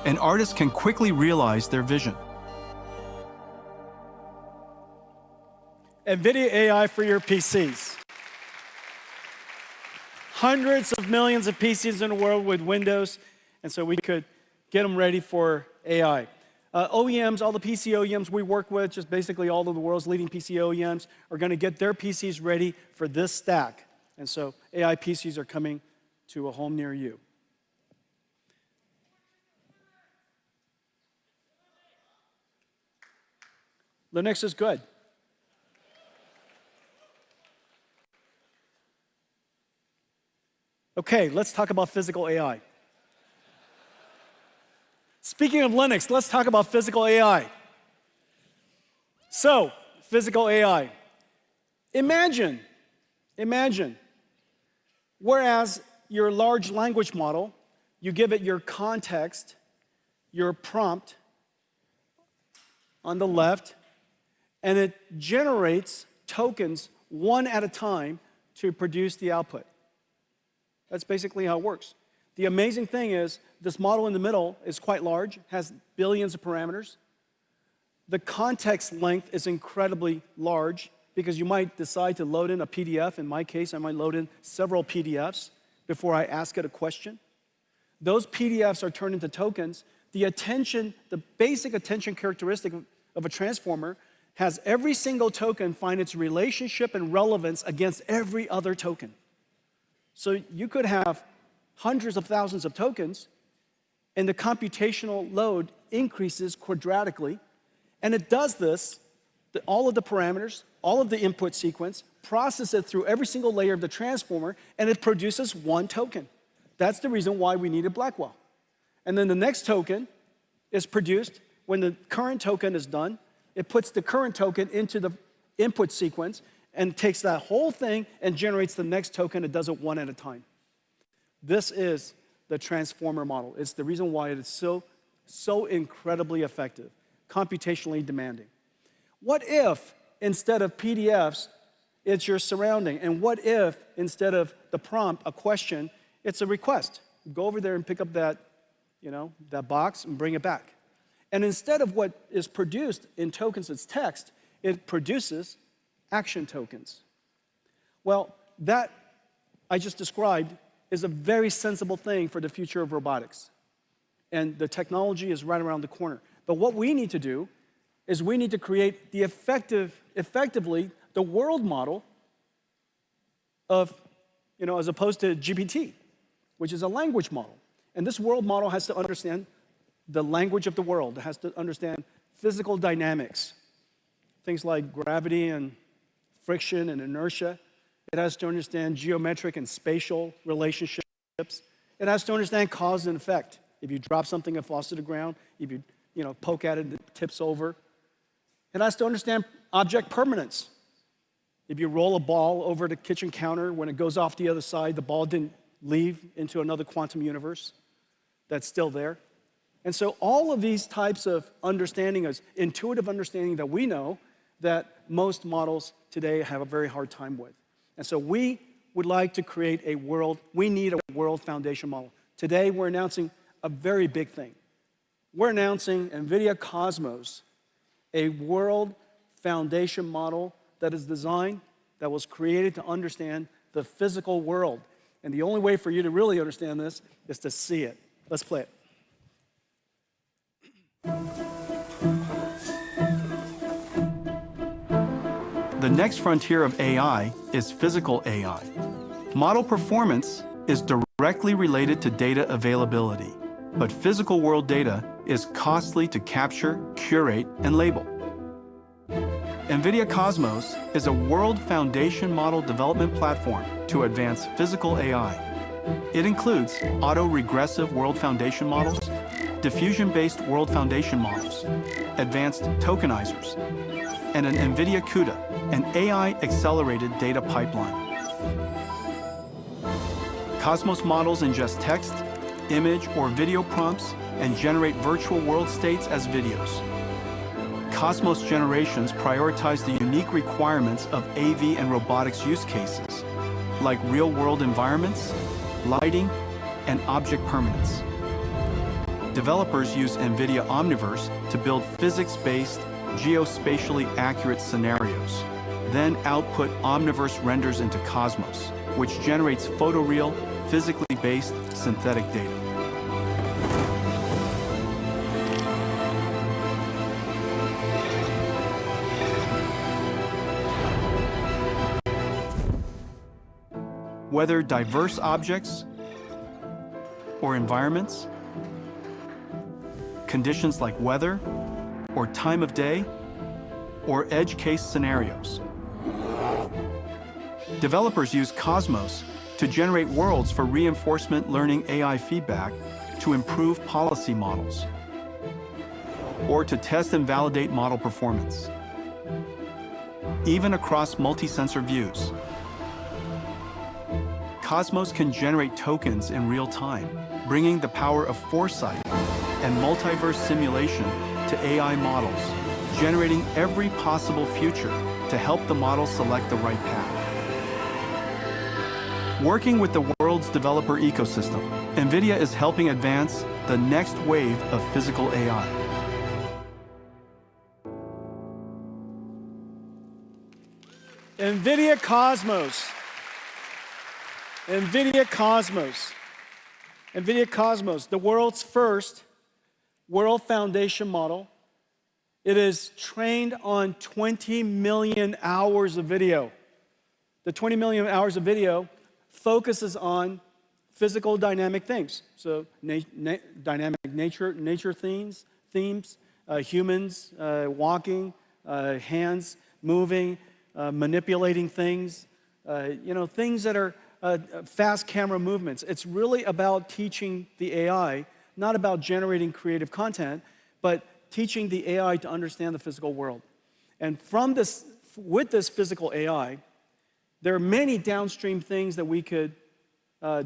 an artist can quickly realize their vision. NVIDIA AI for your PCs. Hundreds of millions of PCs in the world with Windows, and so we could get them ready for AI. OEMs, all the PC OEMs we work with, just basically all of the world's leading PC OEMs, are going to get their PCs ready for this stack. And so AI PCs are coming to a home near you. Linux is good. Okay, let's talk about physical AI. Speaking of Linux, let's talk about physical AI. So, physical AI. Imagine, whereas your large language model, you give it your context, your prompt on the left, and it generates tokens one at a time to produce the output. That's basically how it works. The amazing thing is this model in the middle is quite large, has billions of parameters. The context length is incredibly large because you might decide to load in a PDF. In my case, I might load in several PDFs before I ask it a question. Those PDFs are turned into tokens. The basic attention characteristic of a transformer has every single token find its relationship and relevance against every other token. So you could have hundreds of thousands of tokens, and the computational load increases quadratically, and it does this, all of the parameters, all of the input sequence, process it through every single layer of the transformer, and it produces one token. That's the reason why we needed Blackwell. And then the next token is produced when the current token is done. It puts the current token into the input sequence and takes that whole thing and generates the next token. It does it one at a time. This is the transformer model. It's the reason why it is so incredibly effective, computationally demanding. What if instead of PDFs, it's your surrounding? And what if instead of the prompt, a question, it's a request? Go over there and pick up that, that box and bring it back. And instead of what is produced in tokens as text, it produces action tokens. Well, that I just described is a very sensible thing for the future of robotics. And the technology is right around the corner. But what we need to do is we need to create the effectively the world model of, as opposed to GPT, which is a language model. And this world model has to understand the language of the world. It has to understand physical dynamics, things like gravity and friction and inertia. It has to understand geometric and spatial relationships. It has to understand cause and effect. If you drop something, it falls to the ground. If you poke at it, it tips over. It has to understand object permanence. If you roll a ball over the kitchen counter, when it goes off the other side, the ball didn't leave into another quantum universe. That's still there. And so all of these types of understanding is intuitive understanding that we know that most models today have a very hard time with. And so we would like to create we need a world foundation model. Today we're announcing a very big thing. We're announcing NVIDIA Cosmos, a world foundation model that is designed, that was created to understand the physical world. And the only way for you to really understand this is to see it. Let's play it. The next frontier of AI is physical AI. Model performance is directly related to data availability, but physical world data is costly to capture, curate, and label. NVIDIA Cosmos is a world foundation model development platform to advance physical AI. It includes auto-regressive world foundation models, diffusion-based world foundation models, advanced tokenizers, and an NVIDIA CUDA, an AI-accelerated data pipeline. Cosmos models ingest text, image, or video prompts and generate virtual world states as videos. Cosmos generations prioritize the unique requirements of AV and robotics use cases, like real-world environments, lighting, and object permanence. Developers use NVIDIA Omniverse to build physics-based, geospatially accurate scenarios, then output Omniverse renders into Cosmos, which generates photoreal, physically based synthetic data. Whether diverse objects or environments, conditions like weather or time of day, or edge case scenarios. Developers use Cosmos to generate worlds for reinforcement learning AI feedback to improve policy models, or to test and validate model performance, even across multi-sensor views. Cosmos can generate tokens in real time, bringing the power of foresight and multiverse simulation to AI models, generating every possible future to help the model select the right path. Working with the world's developer ecosystem, NVIDIA is helping advance the next wave of physical AI. NVIDIA Cosmos. NVIDIA Cosmos. NVIDIA Cosmos, the world's first world foundation model. It is trained on 20 million hours of video. The 20 million hours of video focuses on physical dynamic things. So dynamic nature themes, humans walking, hands moving, manipulating things, things that are fast camera movements. It's really about teaching the AI, not about generating creative content, but teaching the AI to understand the physical world. And with this physical AI, there are many downstream things that we could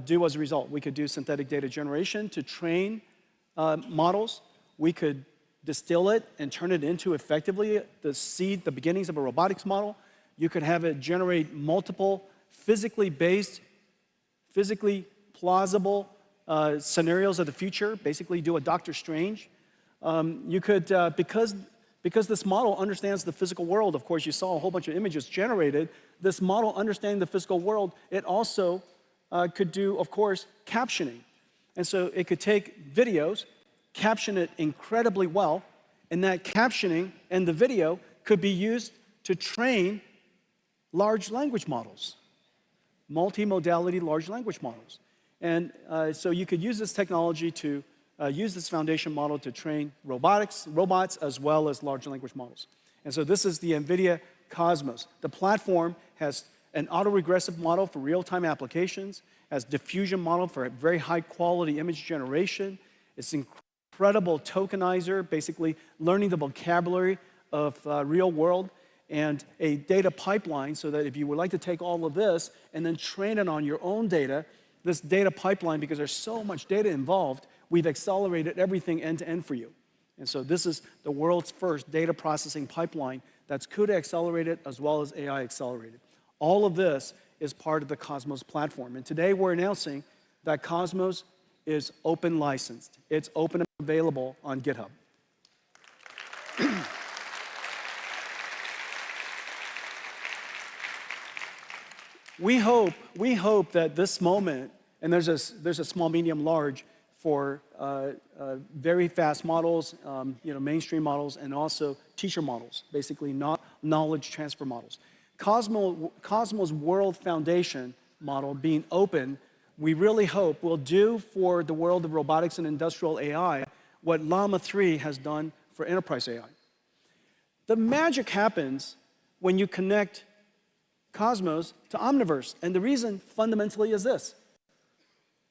do as a result. We could do synthetic data generation to train models. We could distill it and turn it into effectively the beginnings of a robotics model. You could have it generate multiple physically based, physically plausible scenarios of the future, basically do a Doctor Strange. You could, because this model understands the physical world, of course, you saw a whole bunch of images generated. This model understanding the physical world, it also could do, of course, captioning. And so it could take videos, caption it incredibly well, and that captioning and the video could be used to train large language models, multimodality large language models. And so you could use this technology to use this foundation model to train robots, as well as large language models. And so this is the NVIDIA Cosmos. The platform has an autoregressive model for real-time applications, has diffusion model for very high-quality image generation. It's incredible tokenizer, basically learning the vocabulary of real world, and a data pipeline so that if you would like to take all of this and then train it on your own data, this data pipeline, because there's so much data involved, we've accelerated everything end-to-end for you. And so this is the world's first data processing pipeline that's CUDA accelerated as well as AI accelerated. All of this is part of the Cosmos platform. And today we're announcing that Cosmos is open licensed. It's open and available on GitHub. We hope that this moment, and there's a small, medium, large for very fast models, mainstream models, and also teacher models, basically not knowledge transfer models. Cosmos World Foundation model being open, we really hope will do for the world of robotics and industrial AI what Llama 3 has done for enterprise AI. The magic happens when you connect Cosmos to Omniverse, and the reason fundamentally is this.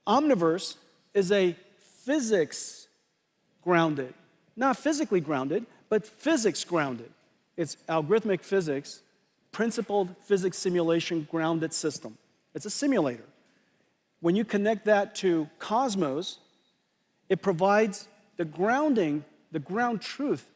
Omniverse is a physics grounded, not physically grounded, but physics grounded. It's algorithmic physics, principled physics simulation grounded system. It's a simulator. When you connect that to Cosmos, it provides the grounding, the ground truth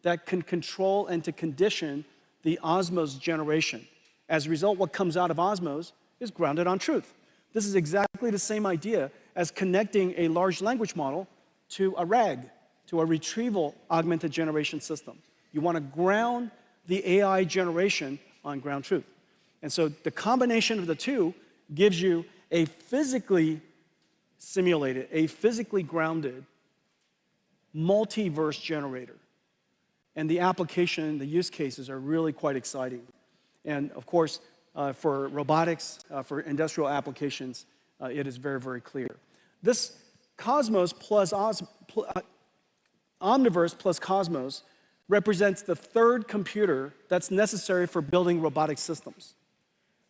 that can control and to condition the Osmos generation. As a result, what comes out of Osmos is grounded on truth. This is exactly the same idea as connecting a large language model to a RAG, to a retrieval augmented generation system. You want to ground the AI generation on ground truth. And so the combination of the two gives you a physically simulated, a physically grounded multiverse generator. And the application, the use cases are really quite exciting. And of course, for robotics, for industrial applications, it is very, very clear. This Cosmos plus Omniverse plus Cosmos represents the third computer that's necessary for building robotic systems.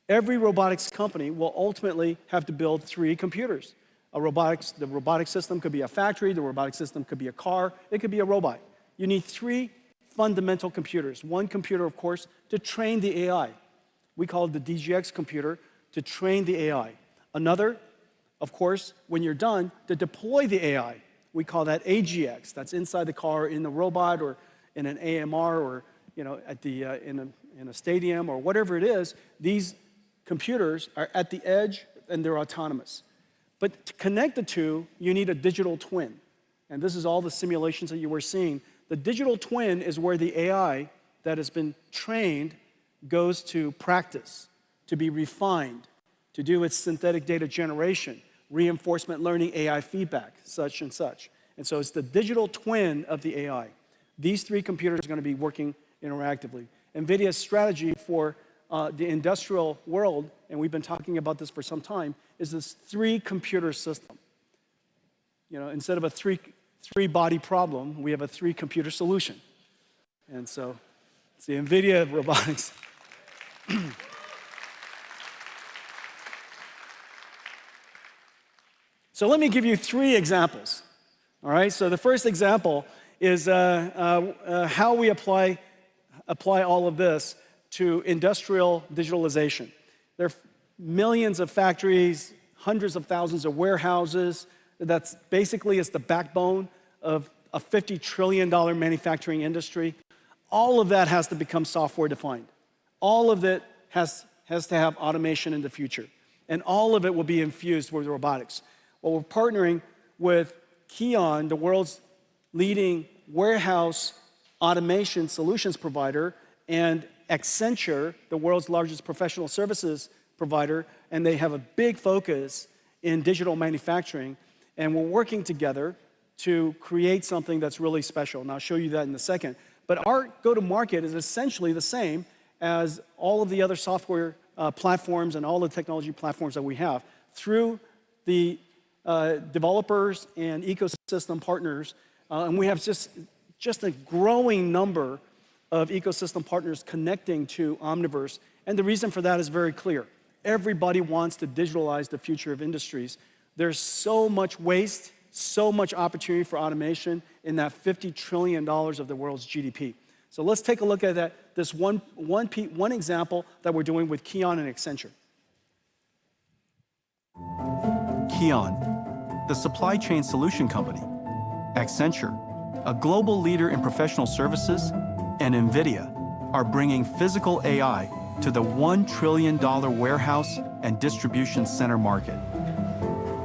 Every robotics company will ultimately have to build 3 computers. The robotic system could be a factory, the robotic system could be a car, it could be a robot. You need 3 fundamental computers. One computer, of course, to train the AI. We call it the DGX computer, to train the AI. Another, of course, when you're done, to deploy the AI. We call that AGX. That's inside the car, in the robot, or in an AMR, or at in a stadium, or whatever it is. These computers are at the edge, and they're autonomous. But to connect the two, you need a digital twin. And this is all the simulations that you were seeing. The digital twin is where the AI that has been trained goes to practice, to be refined, to do its synthetic data generation, reinforcement learning, AI feedback, such and such. And so it's the digital twin of the AI. These 3 computers are going to be working interactively. NVIDIA's strategy for the industrial world, and we've been talking about this for some time, is this 3-computer system. Instead of a 3-body problem, we have a 3-computer solution. And so it's the NVIDIA of robotics. So let me give you 3 examples. All right, so the first example is how we apply all of this to industrial digitalization. There are millions of factories, hundreds of thousands of warehouses. That's basically it's the backbone of a $50 trillion manufacturing industry. All of that has to become software defined. All of it has to have automation in the future. And all of it will be infused with robotics. Well, we're partnering with Kion, the world's leading warehouse automation solutions provider, and Accenture, the world's largest professional services provider, and they have a big focus in digital manufacturing. And we're working together to create something that's really special. And I'll show you that in a second. But our go-to-market is essentially the same as all of the other software platforms and all the technology platforms that we have. Through the developers and ecosystem partners, and we have just a growing number of ecosystem partners connecting to Omniverse. And the reason for that is very clear. Everybody wants to digitalize the future of industries. There's so much waste, so much opportunity for automation in that $50 trillion of the world's GDP. So let's take a look at that. This one example that we're doing with Kion and Accenture. Kion, the supply chain solution company, Accenture, a global leader in professional services, and NVIDIA are bringing physical AI to the $1 trillion warehouse and distribution center market.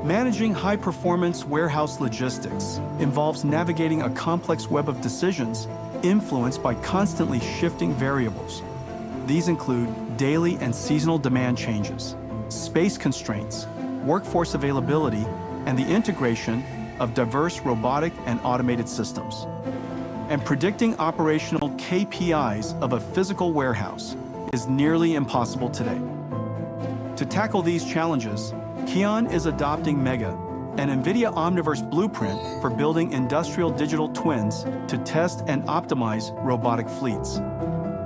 Managing high-performance warehouse logistics involves navigating a complex web of decisions influenced by constantly shifting variables. These include daily and seasonal demand changes, space constraints, workforce availability, and the integration of diverse robotic and automated systems. And predicting operational KPIs of a physical warehouse is nearly impossible today. To tackle these challenges, Kion is adopting Mega, an NVIDIA Omniverse blueprint for building industrial digital twins to test and optimize robotic fleets.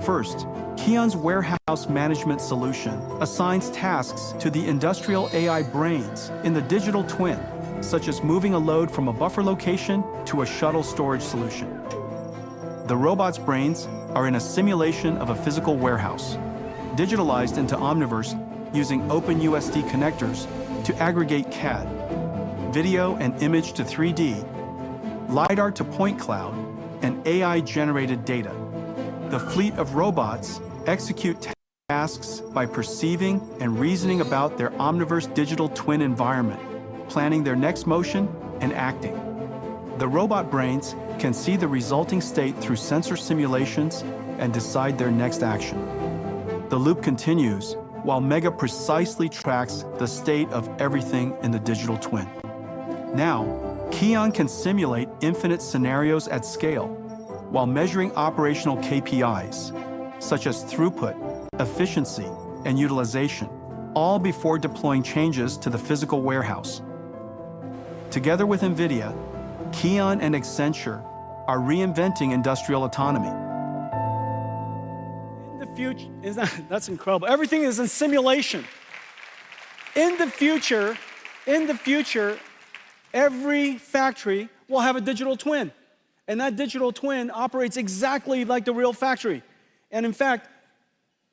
First, Kion's warehouse management solution assigns tasks to the industrial AI brains in the digital twin, such as moving a load from a buffer location to a shuttle storage solution. The robot's brains are in a simulation of a physical warehouse, digitalized into Omniverse using OpenUSD connectors to aggregate CAD, video and image to 3D, LiDAR to point cloud, and AI-generated data. The fleet of robots execute tasks by perceiving and reasoning about their Omniverse digital twin environment, planning their next motion and acting. The robot brains can see the resulting state through sensor simulations and decide their next action. The loop continues while Mega precisely tracks the state of everything in the digital twin. Now, Kion can simulate infinite scenarios at scale while measuring operational KPIs, such as throughput, efficiency, and utilization, all before deploying changes to the physical warehouse. Together with NVIDIA, Kion and Accenture are reinventing industrial autonomy. In the future, that's incredible. Everything is in simulation. In the future, every factory will have a digital twin. And that digital twin operates exactly like the real factory. And in fact,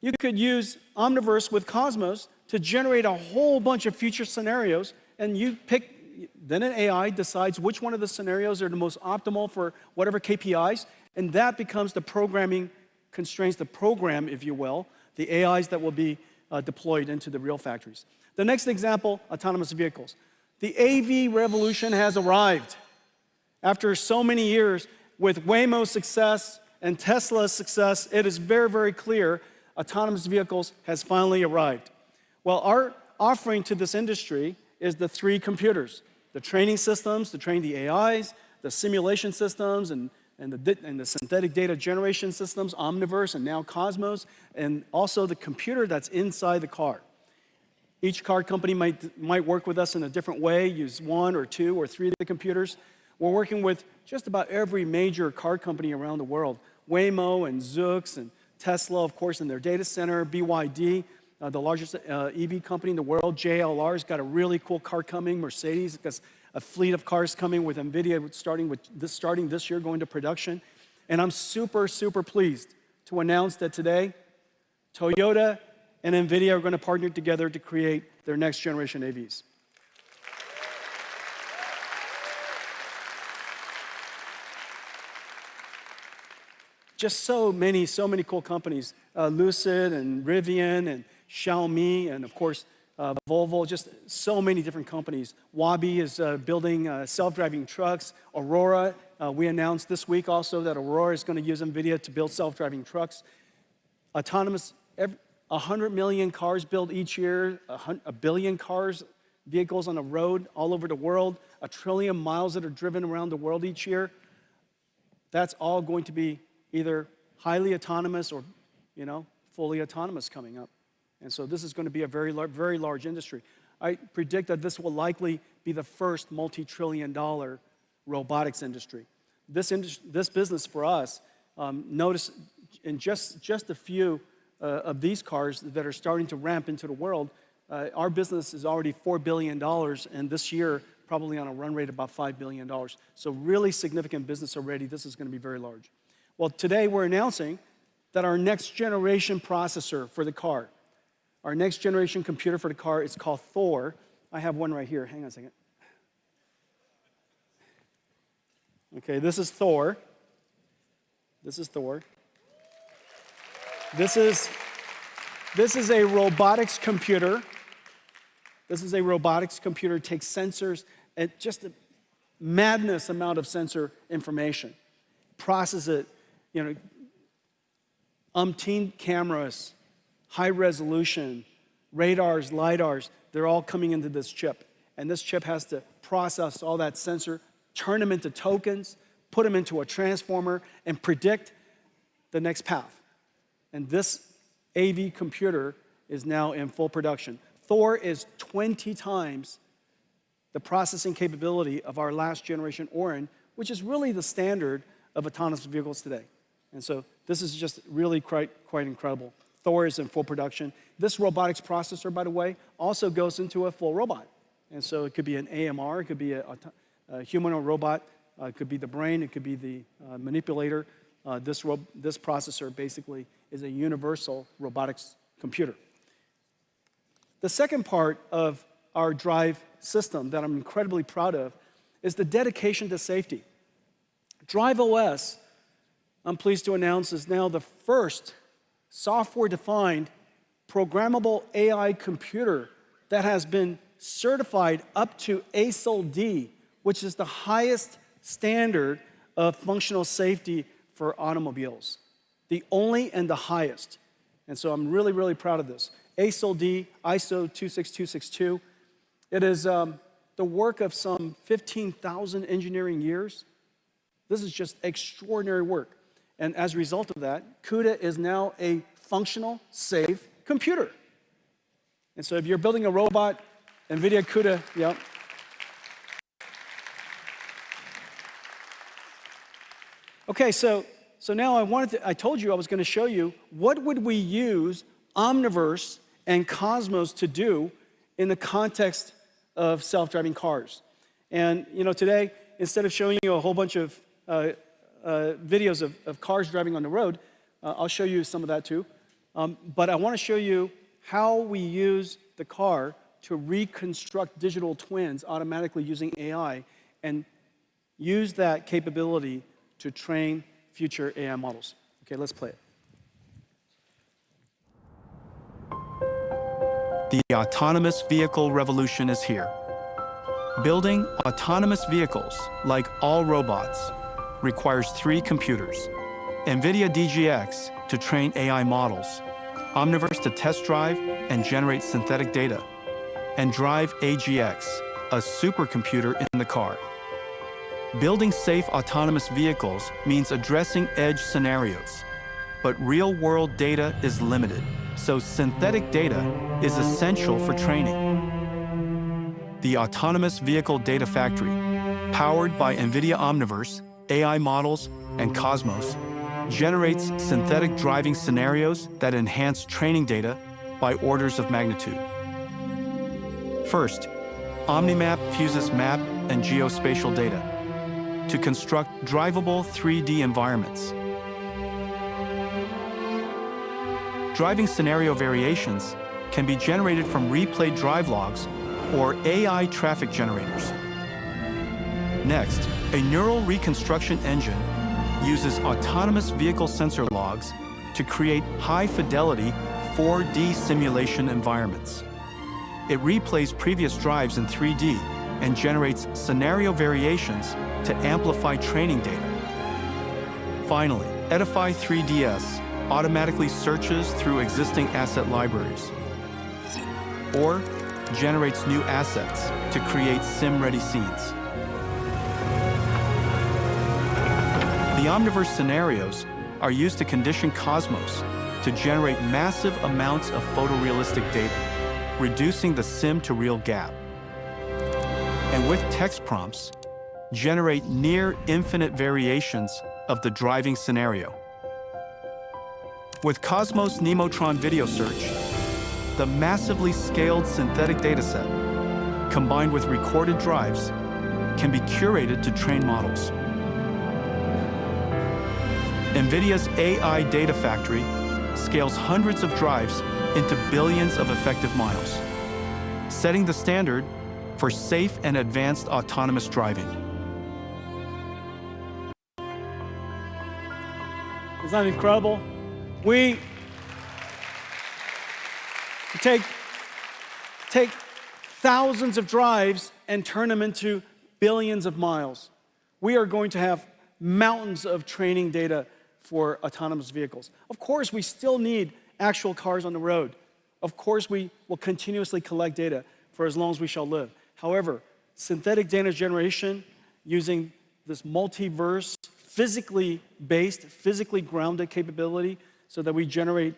you could use Omniverse with Cosmos to generate a whole bunch of future scenarios, and you pick, then an AI decides which one of the scenarios are the most optimal for whatever KPIs, and that becomes the programming constraints, the program, if you will, the AIs that will be deployed into the real factories. The next example, autonomous vehicles. The AV revolution has arrived. After so many years, with Waymo's success and Tesla's success, it is very, very clear autonomous vehicles has finally arrived. Well, our offering to this industry is the three computers: the training systems to train the AIs, the simulation systems, and the synthetic data generation systems, Omniverse and now Cosmos, and also the computer that's inside the car. Each car company might work with us in a different way, use one or two or three of the computers. We're working with just about every major car company around the world: Waymo and Zoox and Tesla, of course, in their data center, BYD, the largest EV company in the world. JLR's got a really cool car coming. Mercedes has a fleet of cars coming with NVIDIA starting this year, going to production. And I'm super, super pleased to announce that today, Toyota and NVIDIA are going to partner together to create their next generation AVs. Just so many cool companies, Lucid and Rivian and Xiaomi and of course Volvo, just so many different companies. Wabi is building self-driving trucks. Aurora, we announced this week also that Aurora is going to use NVIDIA to build self-driving trucks. Autonomous, 100 million cars built each year, a billion vehicles on the road all over the world, 1 trillion miles that are driven around the world each year. That's all going to be either highly autonomous or, fully autonomous coming up. And so this is going to be a very large industry. I predict that this will likely be the first multi-trillion-dollar robotics industry. This business for us, notice in just a few of these cars that are starting to ramp into the world, our business is already $4 billion, and this year probably on a run rate of about $5 billion. So really significant business already. This is going to be very large. Well, today we're announcing that our next generation processor for the car, our next generation computer for the car, is called Thor. I have one right here. Hang on a second. Okay, this is Thor. This is Thor. This is a robotics computer. This is a robotics computer. It takes sensors and just a madness amount of sensor information, process it, umpteen cameras, high resolution, radars, lidars, they're all coming into this chip. And this chip has to process all that sensor, turn them into tokens, put them into a transformer, and predict the next path. And this AV computer is now in full production. Thor is 20 times the processing capability of our last generation Orin, which is really the standard of autonomous vehicles today. And so this is just really quite incredible. Thor is in full production. This robotics processor, by the way, also goes into a full robot. And so it could be an AMR, it could be a humanoid robot, it could be the brain, it could be the manipulator. This processor basically is a universal robotics computer. The second part of our drive system that I'm incredibly proud of is the dedication to safety. Drive OS, I'm pleased to announce, is now the first software-defined programmable AI computer that has been certified up to ASIL D, which is the highest standard of functional safety for automobiles. The only and the highest. And so I'm really, really proud of this. ASIL D, ISO 26262. It is the work of some 15,000 engineering years. This is just extraordinary work. And as a result of that, CUDA is now a functional, safe computer. And so if you're building a robot, NVIDIA CUDA, yep. Okay, so So now I told you I was going to show you what would we use Omniverse and Cosmos to do in the context of self-driving cars. And today, instead of showing you a whole bunch of videos of cars driving on the road, I'll show you some of that too. But I want to show you how we use the car to reconstruct digital twins automatically using AI and use that capability to train future AI models. Okay, let's play it. The autonomous vehicle revolution is here. Building autonomous vehicles, like all robots, requires 3 computers: NVIDIA DGX to train AI models, Omniverse to test drive and generate synthetic data, and Drive AGX, a supercomputer in the car. Building safe autonomous vehicles means addressing edge scenarios, but real-world data is limited, so synthetic data is essential for training. The Autonomous Vehicle Data Factory, powered by NVIDIA Omniverse, AI models, and Cosmos, generates synthetic driving scenarios that enhance training data by orders of magnitude. First, OmniMap fuses map and geospatial data to construct drivable 3D environments. Driving scenario variations can be generated from replayed drive logs or AI traffic generators. Next, a neural reconstruction engine uses autonomous vehicle sensor logs to create high-fidelity 4D simulation environments. It replays previous drives in 3D and generates scenario variations to amplify training data. Finally, Edify 3DS automatically searches through existing asset libraries or generates new assets to create sim-ready scenes. The Omniverse scenarios are used to condition Cosmos to generate massive amounts of photorealistic data, reducing the sim-to-real gap. And with text prompts, generate near infinite variations of the driving scenario. With Cosmos Nemotron Video Search, the massively scaled synthetic dataset, combined with recorded drives, can be curated to train models. NVIDIA's AI Data Factory scales hundreds of drives into billions of effective miles, setting the standard for safe and advanced autonomous driving. Isn't that incredible? We take thousands of drives and turn them into billions of miles. We are going to have mountains of training data for autonomous vehicles. Of course, we still need actual cars on the road. Of course, we will continuously collect data for as long as we shall live. However, synthetic data generation using this multiverse, physically based, physically grounded capability so that we generate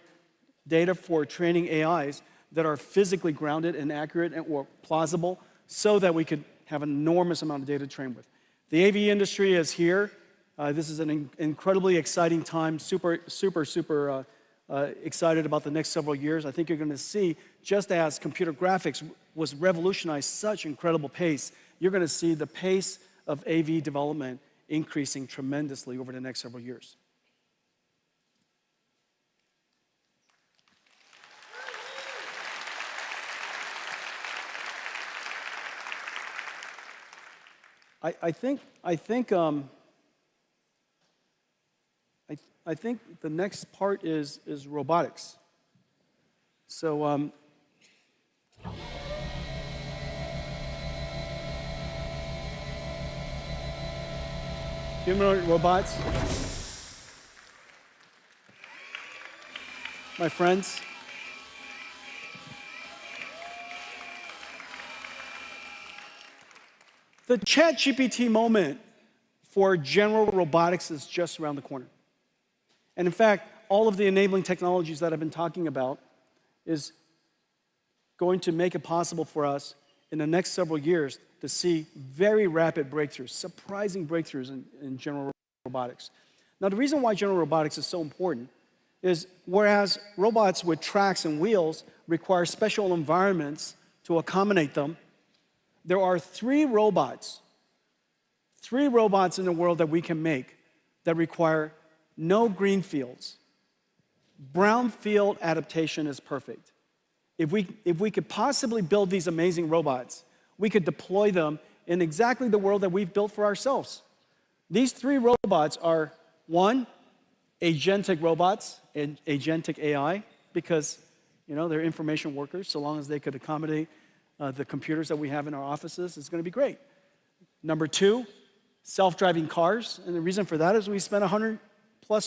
data for training AIs that are physically grounded and accurate or plausible so that we could have an enormous amount of data to train with. The AV industry is here. This is an incredibly exciting time, super excited about the next several years. I think you're going to see, just as computer graphics was revolutionized such incredible pace, you're going to see the pace of AV development increasing tremendously over the next several years. I think the next part is robotics. So humanoid robots, my friends. The ChatGPT moment for general robotics is just around the corner. And in fact, all of the enabling technologies that I've been talking about is going to make it possible for us in the next several years to see very rapid breakthroughs, surprising breakthroughs in general robotics. Now, the reason why general robotics is so important is whereas robots with tracks and wheels require special environments to accommodate them, there are three robots in the world that we can make that require no green fields. Brownfield adaptation is perfect. If we could possibly build these amazing robots, we could deploy them in exactly the world that we've built for ourselves. These three robots are, one, agentic robots, and agentic AI, because they're information workers. So long as they could accommodate the computers that we have in our offices, it's going to be great. Number two, self-driving cars. And the reason for that is we spent 100+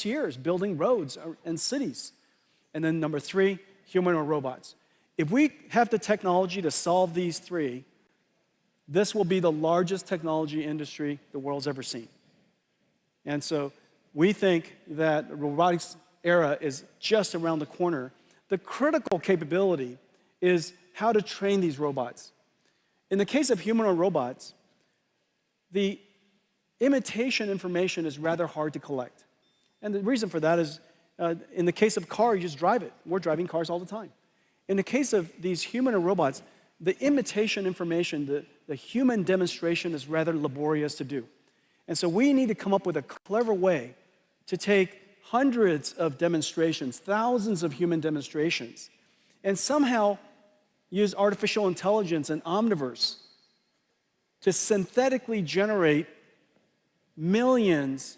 years building roads and cities. And then number three, humanoid robots. If we have the technology to solve these three, this will be the largest technology industry the world's ever seen. And so we think that the robotics era is just around the corner. The critical capability is how to train these robots. In the case of humanoid robots, the imitation information is rather hard to collect. And the reason for that is, in the case of car, you just drive it. We're driving cars all the time. In the case of these humanoid robots, the imitation information, the human demonstration is rather laborious to do. And so we need to come up with a clever way to take hundreds of demonstrations, thousands of human demonstrations, and somehow use artificial intelligence and Omniverse to synthetically generate millions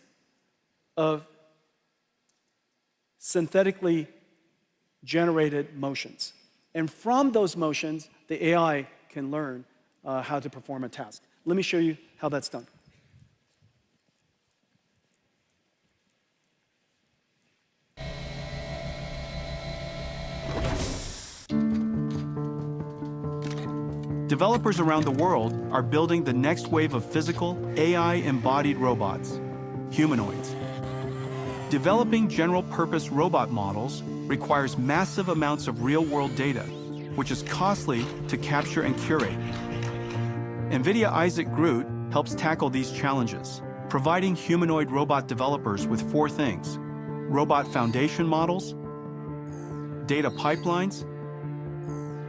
of synthetically generated motions. And from those motions, the AI can learn how to perform a task. Let me show you how that's done. Developers around the world are building the next wave of physical, AI-embodied robots, humanoids. Developing general-purpose robot models requires massive amounts of real-world data, which is costly to capture and curate. NVIDIA Isaac GR00T helps tackle these challenges, providing humanoid robot developers with four things: robot foundation models, data pipelines,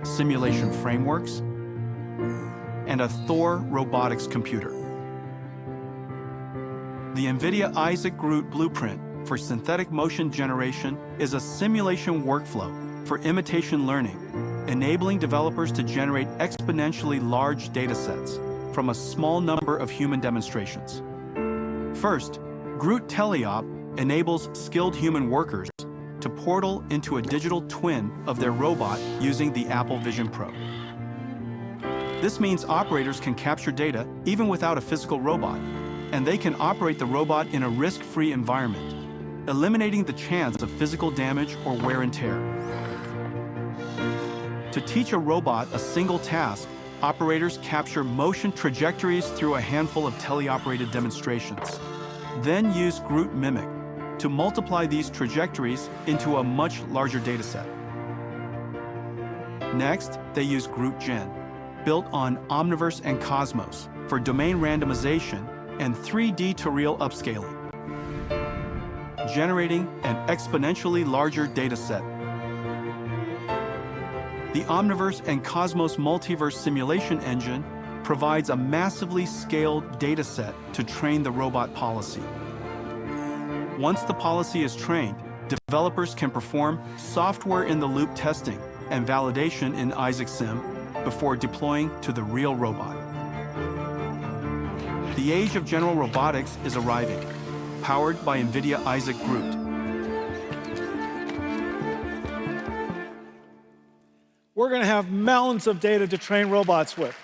simulation frameworks, and a Thor robotics computer. The NVIDIA Isaac GR00T blueprint for synthetic motion generation is a simulation workflow for imitation learning, enabling developers to generate exponentially large datasets from a small number of human demonstrations. First, GR00T Teleop enables skilled human workers to portal into a digital twin of their robot using the Apple Vision Pro. This means operators can capture data even without a physical robot, and they can operate the robot in a risk-free environment, eliminating the chance of physical damage or wear and tear. To teach a robot a single task, operators capture motion trajectories through a handful of teleoperated demonstrations, then use GR00T Mimic to multiply these trajectories into a much larger dataset. Next, they use GR00T Gen, built on Omniverse and Cosmos for domain randomization and 3D to real upscaling, generating an exponentially larger dataset. The Omniverse and Cosmos multiverse simulation engine provides a massively scaled dataset to train the robot policy. Once the policy is trained, developers can perform software-in-the-loop testing and validation in Isaac Sim before deploying to the real robot. The age of general robotics is arriving, powered by NVIDIA Isaac GR00T. We're going to have mountains of data to train robots with.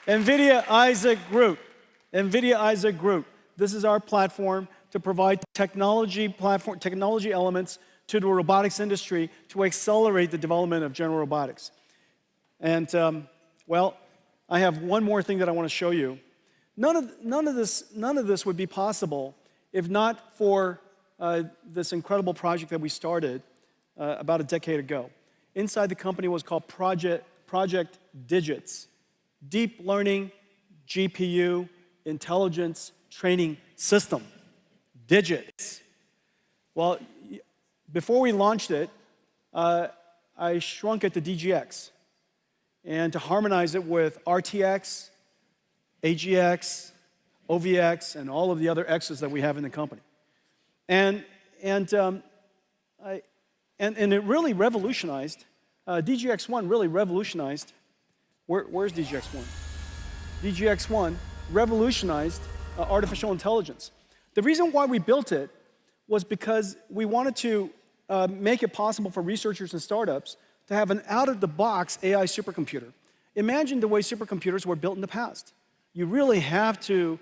NVIDIA Isaac GR00T. NVIDIA Isaac GR00T. This is our platform to provide technology elements to the robotics industry to accelerate the development of general robotics. And, well, I have one more thing that I want to show you. None of this would be possible if not for this incredible project that we started about a decade ago. Inside the company was called Project Digits. Deep learning, GPU, intelligence, training system, digits. Well, before we launched it, I shrunk it to DGX and to harmonize it with RTX, AGX, OVX, and all of the other X's that we have in the company. And it really revolutionized, DGX1 really revolutionized, where's DGX1? DGX1 revolutionized artificial intelligence. The reason why we built it was because we wanted to make it possible for researchers and startups to have an out-of-the-box AI supercomputer. Imagine the way supercomputers were built in the past. You really have to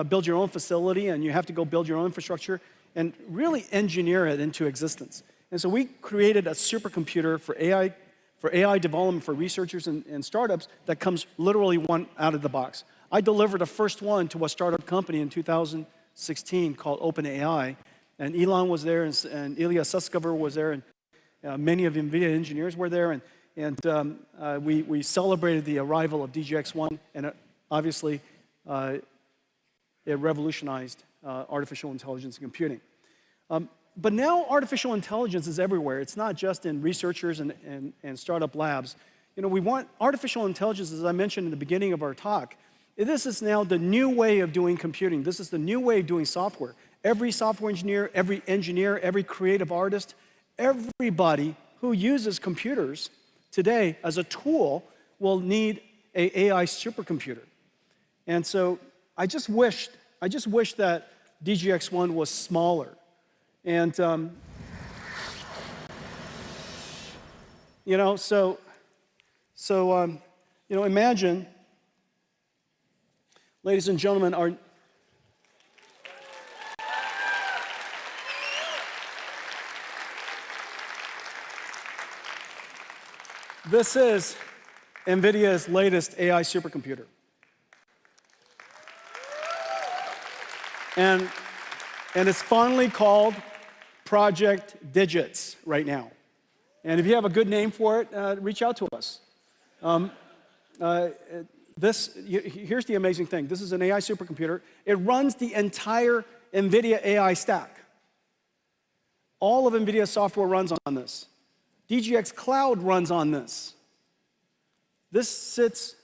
build your own facility, and you have to go build your own infrastructure and really engineer it into existence. And so we created a supercomputer for AI development for researchers and startups that comes literally one out of the box. I delivered the first one to a startup company in 2016 called OpenAI, and Elon was there, and Ilya Sutskever was there, and many of NVIDIA engineers were there, and we celebrated the arrival of DGX1, and obviously it revolutionized artificial intelligence and computing. But now artificial intelligence is everywhere. It's not just in researchers and startup labs. You know, we want artificial intelligence, as I mentioned in the beginning of our talk. This is now the new way of doing computing. This is the new way of doing software. Every software engineer, every creative artist, everybody who uses computers today as a tool will need an AI supercomputer. And so I just wish that DGX1 was smaller. And, you know, you know, imagine, ladies and gentlemen, this is NVIDIA's latest AI supercomputer. And it's finally called Project Digits right now. And if you have a good name for it, reach out to us. Here's the amazing thing. This is an AI supercomputer. It runs the entire NVIDIA AI stack. All of NVIDIA software runs on this. DGX Cloud runs on this. This sits,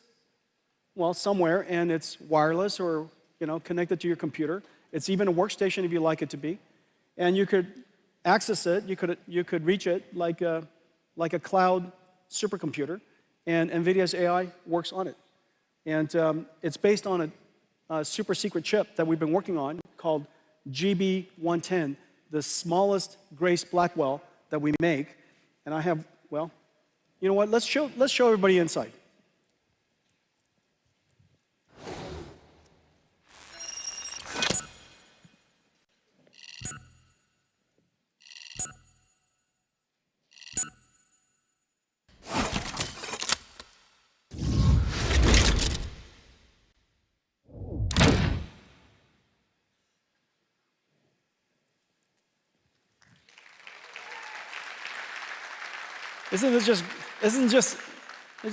well, somewhere, and it's wireless or, you know, connected to your computer. It's even a workstation if you like it to be. And you could access it, you could reach it like a cloud supercomputer, and NVIDIA's AI works on it. And it's based on a super secret chip that we've been working on called GB110, the smallest Grace Blackwell that we make. And I have, well, you know what, let's show everybody inside. It's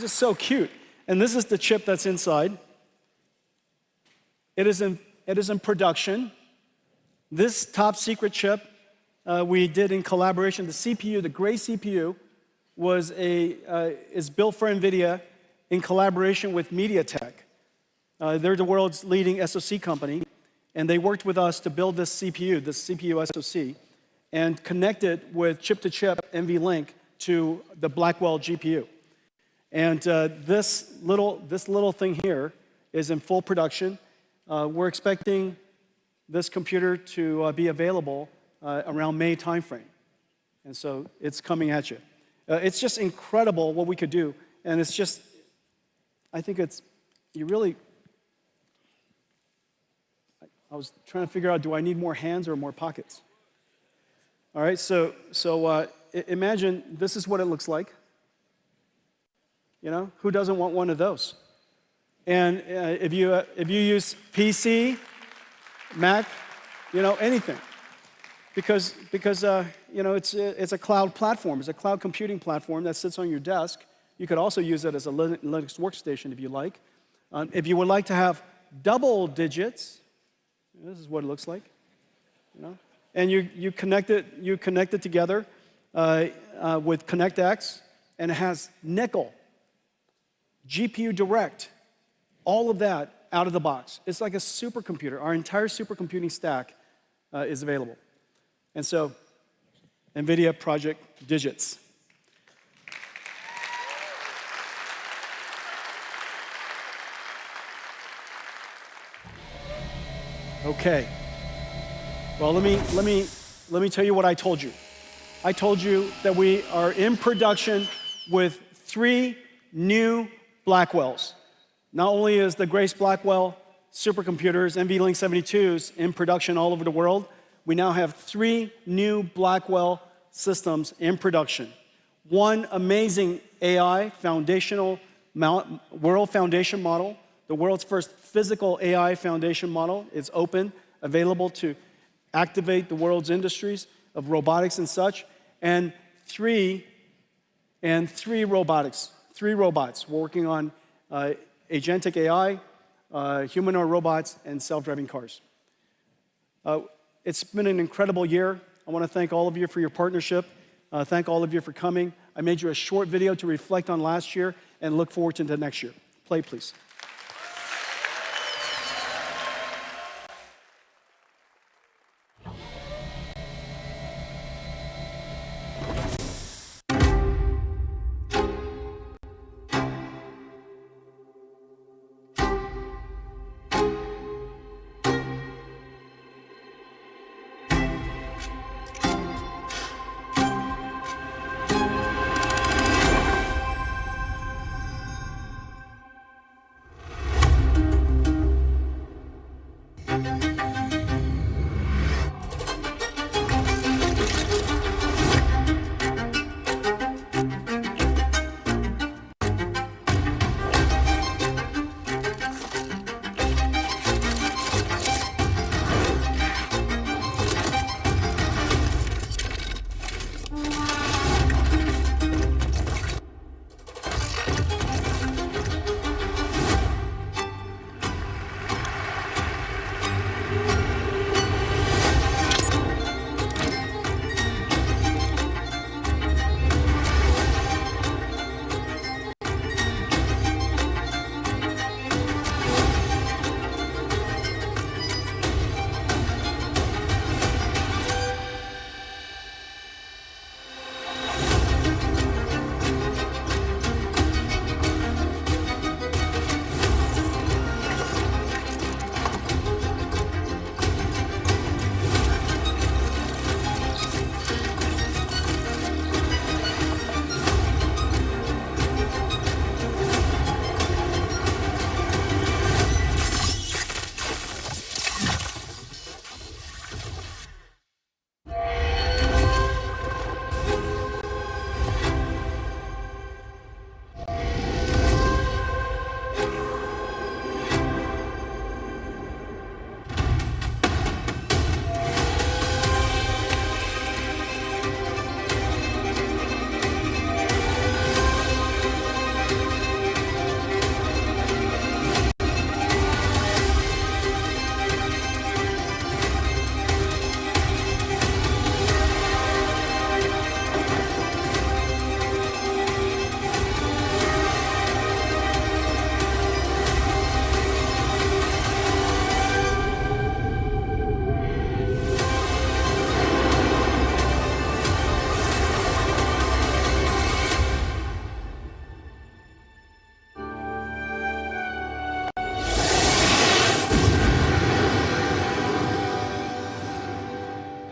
just so cute. And this is the chip that's inside. It is in production. This top secret chip we did in collaboration. The CPU, the Gray CPU, is built for NVIDIA in collaboration with MediaTek. They're the world's leading SoC company, and they worked with us to build this CPU SoC, and connect it with chip-to-chip NVLink to the Blackwell GPU. And this little thing here is in full production. We're expecting this computer to be available around May timeframe. And so it's coming at you. It's just incredible what we could do. And it's just, I think I was trying to figure out, do I need more hands or more pockets? All right, so imagine this is what it looks like. You know, who doesn't want one of those? And if you use PC, Mac, you know, anything, because you know, it's a cloud platform. It's a cloud computing platform that sits on your desk. You could also use it as a Linux workstation if you like. If you would like to have double digits, This is what it looks like. You know? And you connect it together with ConnectX, and it has nickel, GPU Direct, all of that out of the box. It's like a supercomputer. Our entire supercomputing stack is available. And so, NVIDIA Project Digits. Okay. Well, let me tell you what I told you. I told you that we are in production with 3 new Blackwells. Not only is the Grace Blackwell supercomputers, NVLink 72s, in production all over the world, we now have 3 new Blackwell systems in production. One amazing AI foundational world foundation model, the world's first physical AI foundation model. It's open, available to activate the world's industries of robotics and such, and three robots. 3 robots. We're working on agentic AI, humanoid robots, and self-driving cars. It's been an incredible year. I want to thank all of you for your partnership. Thank all of you for coming. I made you a short video to reflect on last year and look forward to the next year. Play, please.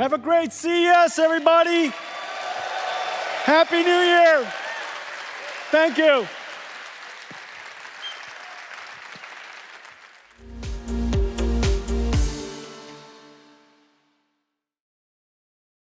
Have a great CES, everybody. Happy New Year. Thank you.